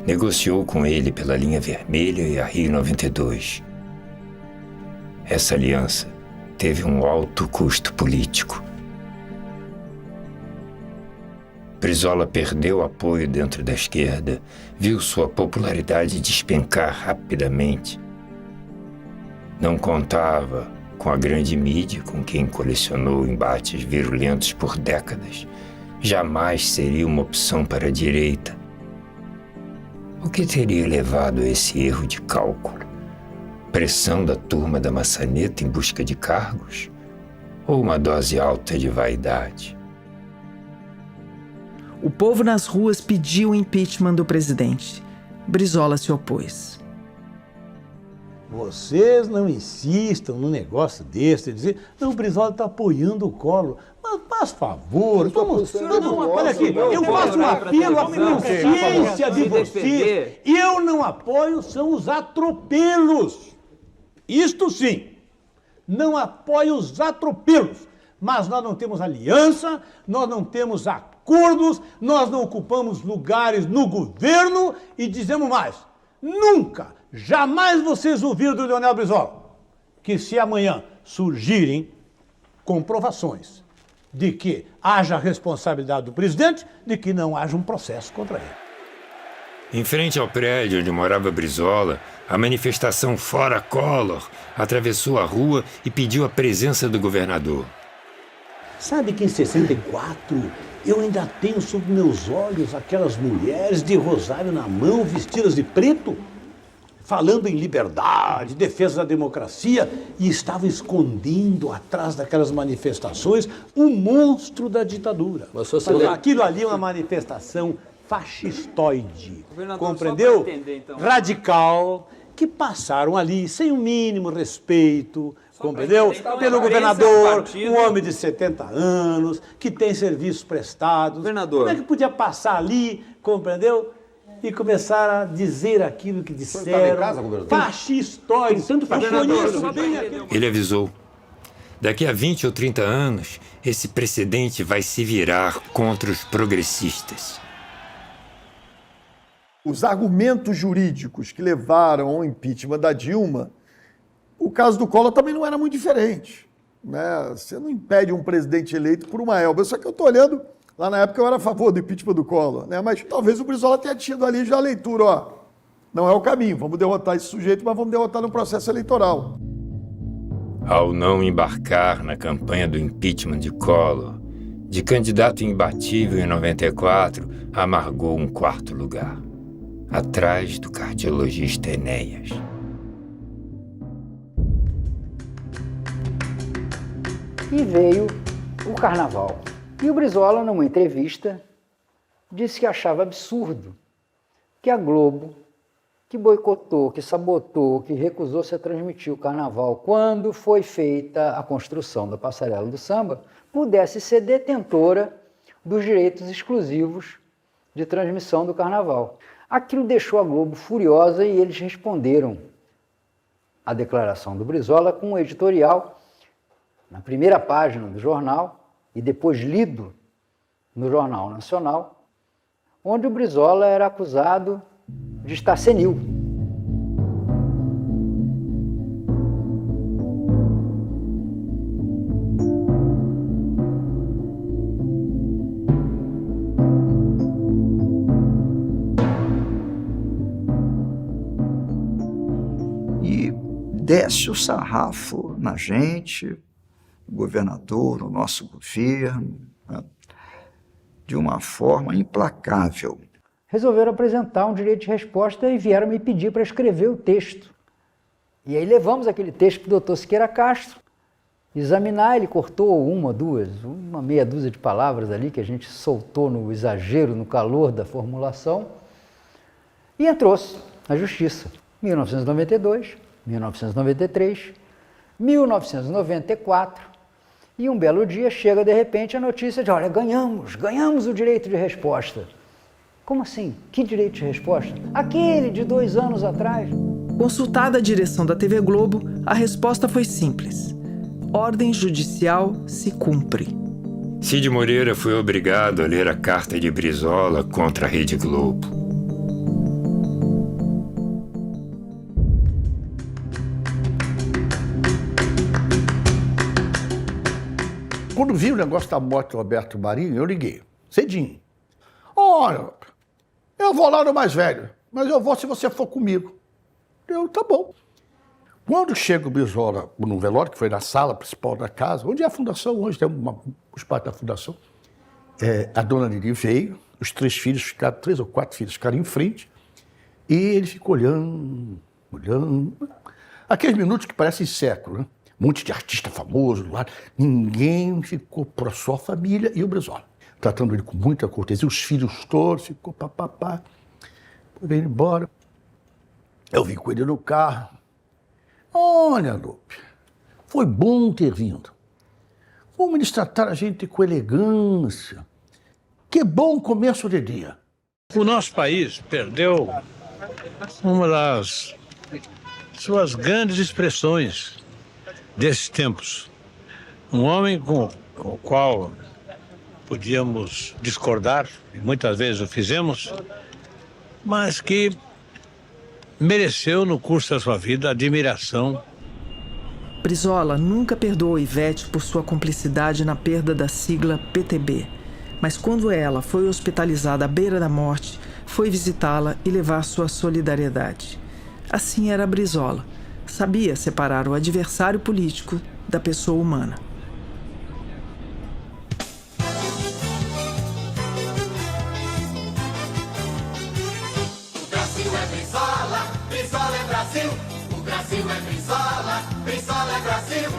Negociou com ele pela linha vermelha e a Rio 92. Essa aliança teve um alto custo político. Brizola perdeu apoio dentro da esquerda, viu sua popularidade despencar rapidamente. Não contava com a grande mídia com quem colecionou embates virulentos por décadas. Jamais seria uma opção para a direita. O que teria levado a esse erro de cálculo? Pressão da turma da maçaneta em busca de cargos? Ou uma dose alta de vaidade? O povo nas ruas pediu o impeachment do presidente. Brizola se opôs. Vocês não insistam num negócio desse, dizer, não, o Brizola está apoiando o Collor. Faz favor, olha aqui, eu faço um apelo à consciência de vocês. Eu não apoio são os atropelos. Isto sim, não apoio os atropelos. Mas nós não temos aliança, nós não temos acordos, nós não ocupamos lugares no governo e dizemos mais. Nunca, jamais vocês ouviram do Leonel Brizola que se amanhã surgirem comprovações de que haja responsabilidade do presidente, de que não haja um processo contra ele. Em frente ao prédio onde morava Brizola, a manifestação Fora Collor atravessou a rua e pediu a presença do governador. Sabe que em 64 eu ainda tenho sob meus olhos aquelas mulheres de rosário na mão, vestidas de preto, falando em liberdade, defesa da democracia, e estavam escondendo atrás daquelas manifestações o monstro da ditadura. Aquilo ali é uma manifestação fascistoide, compreendeu? Radical, que passaram ali sem o mínimo respeito, compreendeu? Pelo governador, um homem de 70 anos, que tem serviços prestados. Governador. Como é que podia passar ali, compreendeu? E começar a dizer aquilo que disseram, fascistoide. Ele avisou. Daqui a 20 ou 30 anos, esse precedente vai se virar contra os progressistas. Os argumentos jurídicos que levaram ao impeachment da Dilma, o caso do Collor também não era muito diferente, né? Você não impede um presidente eleito por uma elba. Só que eu estou olhando, lá na época eu era a favor do impeachment do Collor, né? Mas talvez o Brizola tenha tido ali já a leitura, ó, não é o caminho, vamos derrotar esse sujeito, mas vamos derrotar no processo eleitoral. Ao não embarcar na campanha do impeachment de Collor, de candidato imbatível em 94, amargou um quarto lugar, atrás do cardiologista Enéas. E veio o Carnaval. E o Brizola, numa entrevista, disse que achava absurdo que a Globo, que boicotou, que sabotou, que recusou-se a transmitir o Carnaval quando foi feita a construção da Passarela do Samba, pudesse ser detentora dos direitos exclusivos de transmissão do Carnaval. Aquilo deixou a Globo furiosa e eles responderam à declaração do Brizola com um editorial na primeira página do jornal e depois lido no Jornal Nacional, onde o Brizola era acusado de estar senil. E desce o sarrafo na gente, o governador, o nosso governo, né, de uma forma implacável. Resolveram apresentar um direito de resposta e vieram me pedir para escrever o texto. E aí levamos aquele texto para o doutor Siqueira Castro examinar. Ele cortou uma meia dúzia de palavras ali que a gente soltou no exagero, no calor da formulação, e entrou-se na Justiça. 1992, 1993, 1994, e um belo dia chega de repente a notícia de: olha, ganhamos o direito de resposta. Como assim? Que direito de resposta? Aquele de 2 anos atrás. Consultada a direção da TV Globo, a resposta foi simples: ordem judicial se cumpre. Cid Moreira foi obrigado a ler a carta de Brizola contra a Rede Globo. Quando vi o negócio da morte do Roberto Marinho, eu liguei, cedinho. Olha, eu vou lá no mais velho, mas eu vou se você for comigo. Tá bom. Quando chega o Brizola no velório, que foi na sala principal da casa, onde é a fundação, hoje tem os pais da fundação, a dona Lili veio, os 3 ou 4 filhos ficaram em frente, e ele ficou olhando. Aqueles minutos que parecem séculos, né? Um monte de artista famoso do lado. Ninguém ficou, só a família e o Brizola. Tratando ele com muita cortesia, os filhos todos, ficou papapá. Veio embora. Eu vim com ele no carro. Olha, Lupe, foi bom ter vindo. como eles trataram a gente com elegância. Que bom começo de dia. O nosso país perdeu uma das suas grandes expressões desses tempos. Um homem com o qual podíamos discordar, e muitas vezes o fizemos, mas que mereceu no curso da sua vida admiração. Brizola nunca perdoou Ivete por sua cumplicidade na perda da sigla PTB. Mas quando ela foi hospitalizada à beira da morte, foi visitá-la e levar sua solidariedade. Assim era Brizola. Sabia separar o adversário político da pessoa humana. O Brasil é Brizola, Brizola é Brasil. O Brasil é Brizola, Brizola é Brasil.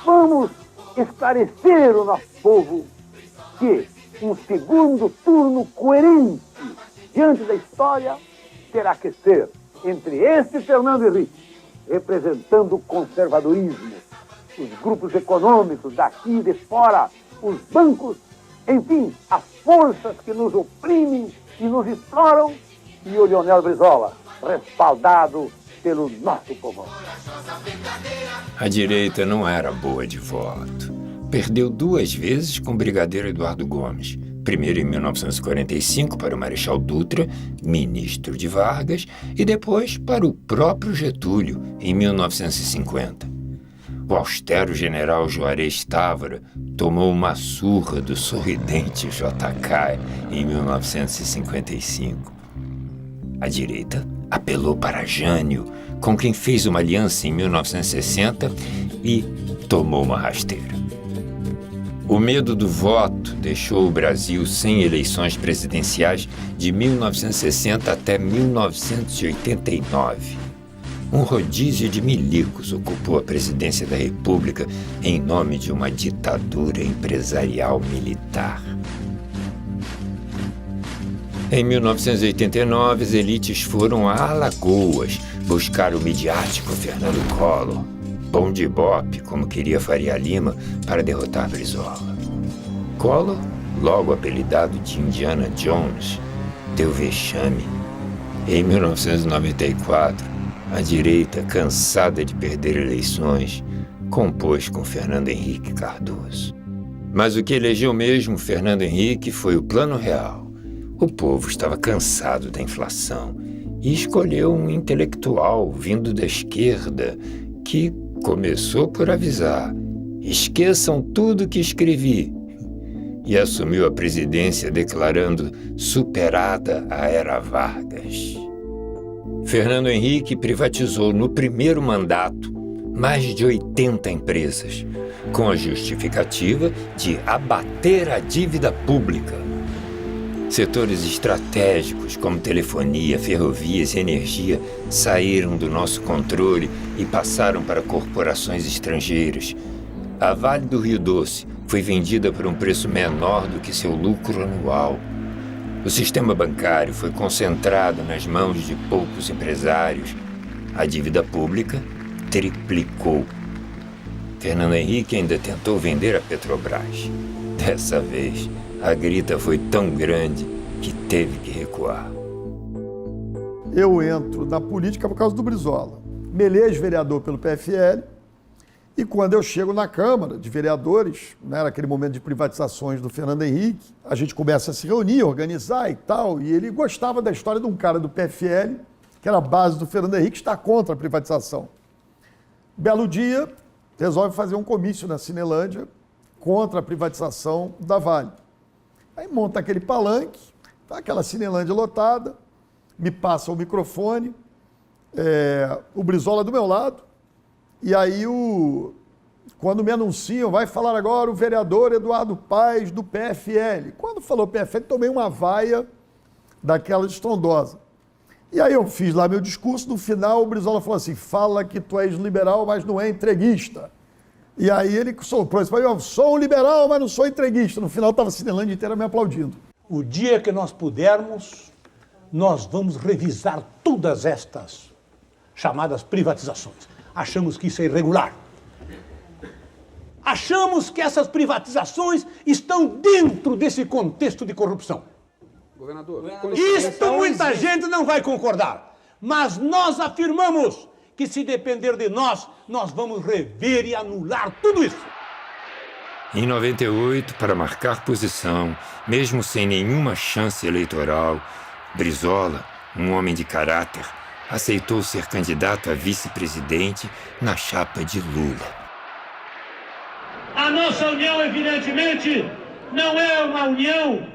Vamos esclarecer o nosso povo que um segundo turno coerente diante da história terá que ser entre este Fernando Henrique, representando o conservadorismo, os grupos econômicos daqui e de fora, os bancos, enfim, as forças que nos oprimem e nos exploram, e o Leonel Brizola, respaldado pelo nosso povo. A direita não era boa de voto. Perdeu 2 vezes com o brigadeiro Eduardo Gomes. Primeiro em 1945 para o Marechal Dutra, ministro de Vargas, e depois para o próprio Getúlio, em 1950. O austero general Juarez Távora tomou uma surra do sorridente JK em 1955. A direita apelou para Jânio, com quem fez uma aliança em 1960 e tomou uma rasteira. O medo do voto deixou o Brasil sem eleições presidenciais de 1960 até 1989. Um rodízio de milicos ocupou a presidência da República em nome de uma ditadura empresarial militar. Em 1989, as elites foram a Alagoas buscar o midiático Fernando Collor, bom de ibope, como queria Faria Lima, para derrotar Brizola. Collor, logo apelidado de Indiana Jones, deu vexame. Em 1994, a direita, cansada de perder eleições, compôs com Fernando Henrique Cardoso. Mas o que elegeu mesmo Fernando Henrique foi o Plano Real. O povo estava cansado da inflação e escolheu um intelectual vindo da esquerda que começou por avisar: esqueçam tudo que escrevi, e assumiu a presidência declarando superada a era Vargas. Fernando Henrique privatizou no primeiro mandato mais de 80 empresas, com a justificativa de abater a dívida pública. Setores estratégicos como telefonia, ferrovias e energia saíram do nosso controle e passaram para corporações estrangeiras. A Vale do Rio Doce foi vendida por um preço menor do que seu lucro anual. O sistema bancário foi concentrado nas mãos de poucos empresários. A dívida pública triplicou. Fernando Henrique ainda tentou vender a Petrobras. Dessa vez, a grita foi tão grande que teve que recuar. Eu entro na política por causa do Brizola. Me elejo vereador pelo PFL e quando eu chego na Câmara de Vereadores, né, naquele momento de privatizações do Fernando Henrique, a gente começa a se reunir, organizar e tal, e ele gostava da história de um cara do PFL, que era a base do Fernando Henrique, que está contra a privatização. Belo dia, resolve fazer um comício na Cinelândia contra a privatização da Vale. Aí monta aquele palanque, tá aquela Cinelândia lotada, me passa o microfone, o Brizola do meu lado, e aí quando me anunciam, vai falar agora o vereador Eduardo Paes do PFL. Quando falou PFL, tomei uma vaia daquela estrondosa. E aí eu fiz lá meu discurso, no final o Brizola falou assim: fala que tu és liberal, mas não é entreguista. E aí ele soprou isso, eu sou um liberal, mas não sou entreguista. No final estava a Cinelândia inteira me aplaudindo. O dia que nós pudermos, nós vamos revisar todas estas chamadas privatizações. Achamos que isso é irregular. Achamos que essas privatizações estão dentro desse contexto de corrupção. Governador, Isto muita gente não vai concordar, mas nós afirmamos que se depender de nós, nós vamos rever e anular tudo isso. Em 98, para marcar posição, mesmo sem nenhuma chance eleitoral, Brizola, um homem de caráter, aceitou ser candidato a vice-presidente na chapa de Lula. A nossa união, evidentemente, não é uma união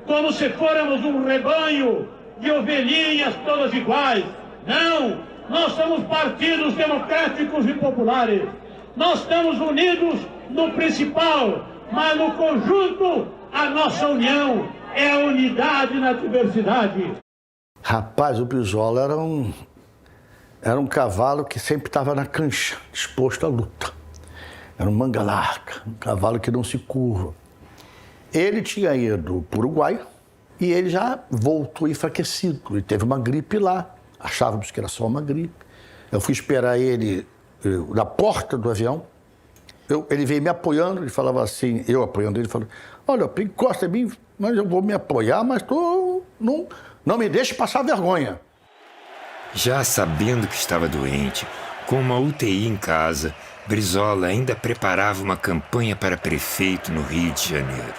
como se fôramos um rebanho de ovelhinhas todas iguais. Não, nós somos partidos democráticos e populares. Nós estamos unidos no principal, mas no conjunto a nossa união é a unidade na diversidade. Rapaz, o Brizola era um cavalo que sempre estava na cancha, disposto à luta. Era um manga larga, um cavalo que não se curva. Ele tinha ido para o Uruguai e ele já voltou enfraquecido. Ele teve uma gripe lá, achávamos que era só uma gripe. Eu fui esperar ele na porta do avião. Ele veio me apoiando, ele falava assim, eu apoiando ele, falando, olha, encosta em mim, mas eu vou me apoiar, mas não me deixe passar vergonha. Já sabendo que estava doente, com uma UTI em casa, Brizola ainda preparava uma campanha para prefeito no Rio de Janeiro.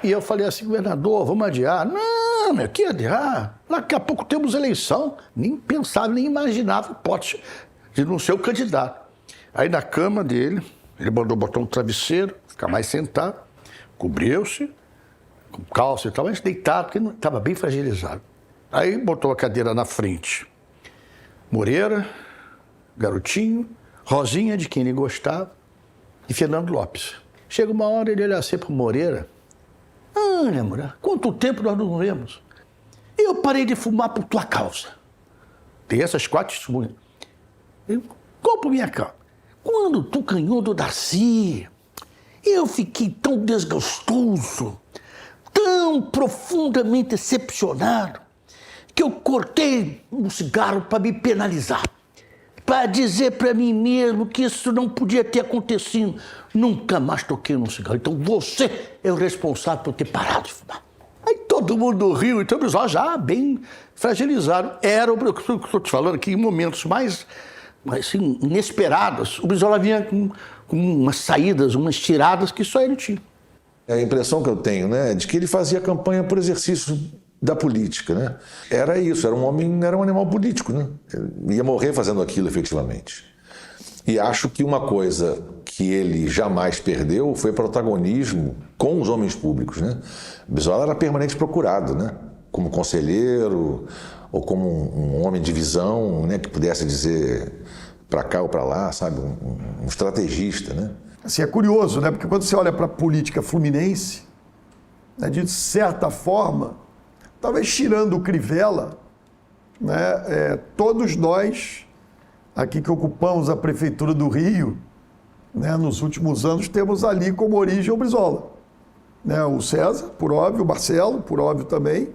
E eu falei assim, governador, vamos adiar. Não, meu, que adiar? Daqui a pouco temos eleição. Nem pensava, nem imaginava hipótese de não ser o candidato. Aí na cama dele, ele mandou botar um travesseiro, ficar mais sentado, cobriu-se, com calça e tal, mas deitado, porque estava bem fragilizado. Aí botou a cadeira na frente. Moreira, Garotinho, Rosinha, de quem ele gostava, e Fernando Lopes. Chega uma hora, ele olha assim para o Moreira. Olha, Moreira, quanto tempo nós não vemos? Eu parei de fumar por tua causa. Tem essas 4 testemunhas. Qual por minha causa? Quando tu ganhou do Darcy, eu fiquei tão desgostoso, tão profundamente decepcionado, que eu cortei um cigarro para me penalizar. Para dizer para mim mesmo que isso não podia ter acontecido. Nunca mais toquei num cigarro. Então você é o responsável por ter parado de fumar. Aí todo mundo riu, então o pessoal já bem fragilizado. Era o que eu estou te falando aqui, em momentos mais assim, inesperados. O Brizola vinha com umas saídas, umas tiradas que só ele tinha. A impressão que eu tenho, né, é de que ele fazia campanha por exercício da política, né? Era isso, era um animal político, né? Ele ia morrer fazendo aquilo, efetivamente. E acho que uma coisa que ele jamais perdeu foi protagonismo com os homens públicos, né? Brizola era permanente procurado, né? Como conselheiro ou como um homem de visão, né? Que pudesse dizer para cá ou para lá, sabe? Um estrategista, né? Assim, é curioso, né? Porque quando você olha para a política fluminense, né, de certa forma, talvez tirando o Crivella, né, todos nós aqui que ocupamos a Prefeitura do Rio, né, nos últimos anos, temos ali como origem o Brizola. Né, o César, por óbvio, o Marcelo, por óbvio também,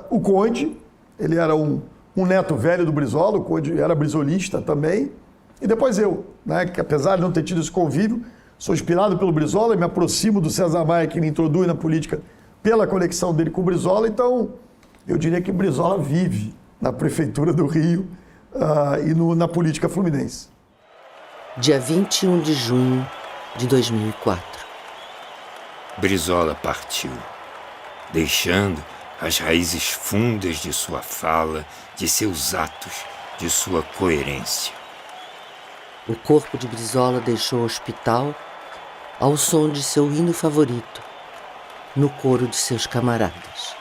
o Conde, ele era um neto velho do Brizola, o Conde era brizolista também, e depois eu, né, que apesar de não ter tido esse convívio, sou inspirado pelo Brizola e me aproximo do César Maia, que me introduz na política pela conexão dele com o Brizola. Então, eu diria que o Brizola vive na Prefeitura do Rio e na política fluminense. Dia 21 de junho de 2004. Brizola partiu, deixando as raízes fundas de sua fala, de seus atos, de sua coerência. O corpo de Brizola deixou o hospital ao som de seu hino favorito, no coro de seus camaradas.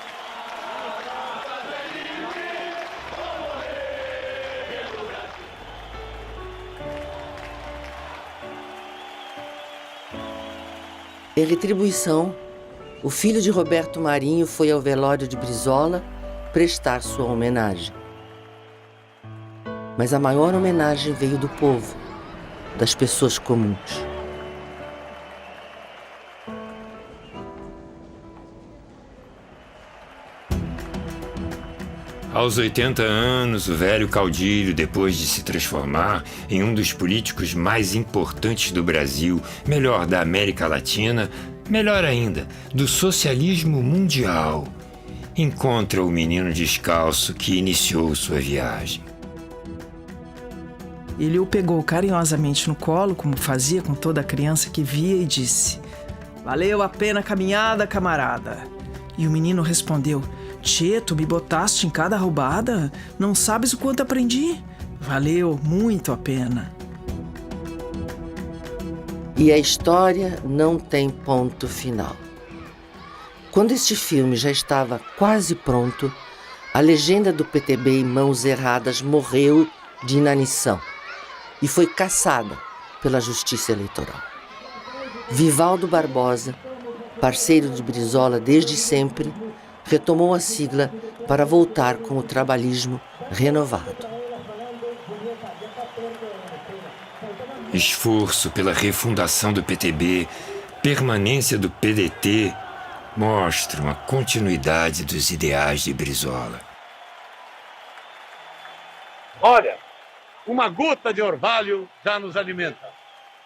Em retribuição, o filho de Roberto Marinho foi ao velório de Brizola prestar sua homenagem. Mas a maior homenagem veio do povo, das pessoas comuns. Aos 80 anos, o velho caudilho, depois de se transformar em um dos políticos mais importantes do Brasil, melhor, da América Latina, melhor ainda, do socialismo mundial, encontra o menino descalço que iniciou sua viagem. Ele o pegou carinhosamente no colo, como fazia com toda criança que via, e disse: "Valeu a pena a caminhada, camarada." E o menino respondeu: "Tchê, tu me botaste em cada roubada? Não sabes o quanto aprendi? Valeu muito a pena." E a história não tem ponto final. Quando este filme já estava quase pronto, a legenda do PTB em mãos erradas morreu de inanição e foi cassada pela Justiça Eleitoral. Vivaldo Barbosa, parceiro de Brizola desde sempre, retomou a sigla para voltar com o trabalhismo renovado. Esforço pela refundação do PTB, permanência do PDT, mostram a continuidade dos ideais de Brizola. Olha, uma gota de orvalho já nos alimenta.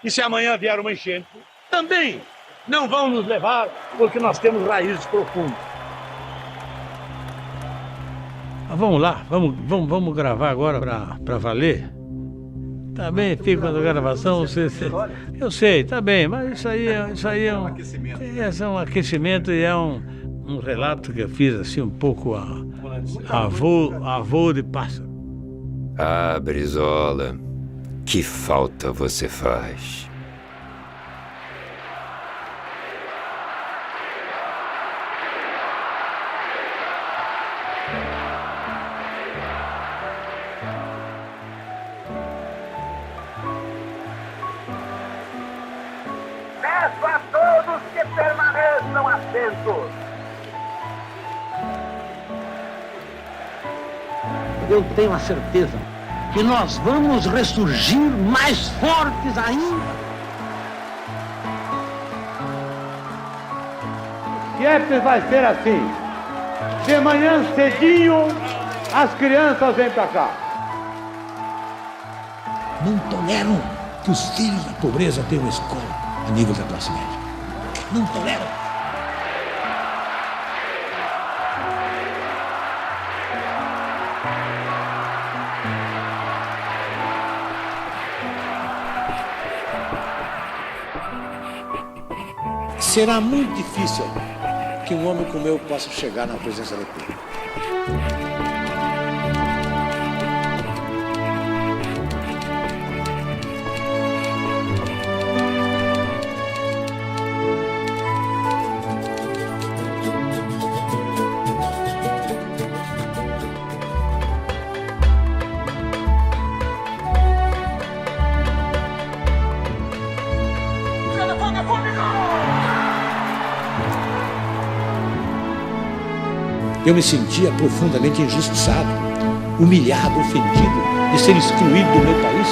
E se amanhã vier uma enchente, também não vão nos levar, porque nós temos raízes profundas. Vamos lá, vamos gravar agora para valer. Tá bem, fica na gravação, eu sei, tá bem, mas isso aí é um aquecimento. É um aquecimento e é um relato que eu fiz assim um pouco a voo de pássaro. Ah, Brizola, que falta você faz. Peço a todos que permaneçam atentos. Eu tenho a certeza que nós vamos ressurgir mais fortes ainda. Sempre vai ser assim. De manhã cedinho, as crianças vêm para cá. Não toleram que os filhos da pobreza tenham uma escola a nível da classe média. Não toleram. Será muito difícil que um homem como eu possa chegar na presidência da República. Eu me sentia profundamente injustiçado, humilhado, ofendido de ser excluído do meu país.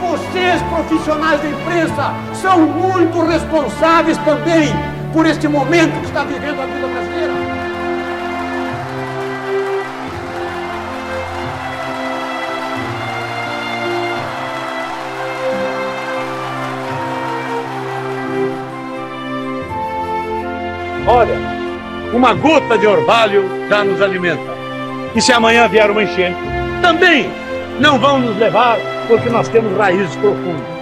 Vocês, profissionais da imprensa, são muito responsáveis também por este momento que está vivendo a vida brasileira. Olha, uma gota de orvalho já nos alimenta. E se amanhã vier uma enchente, também não vão nos levar, porque nós temos raízes profundas.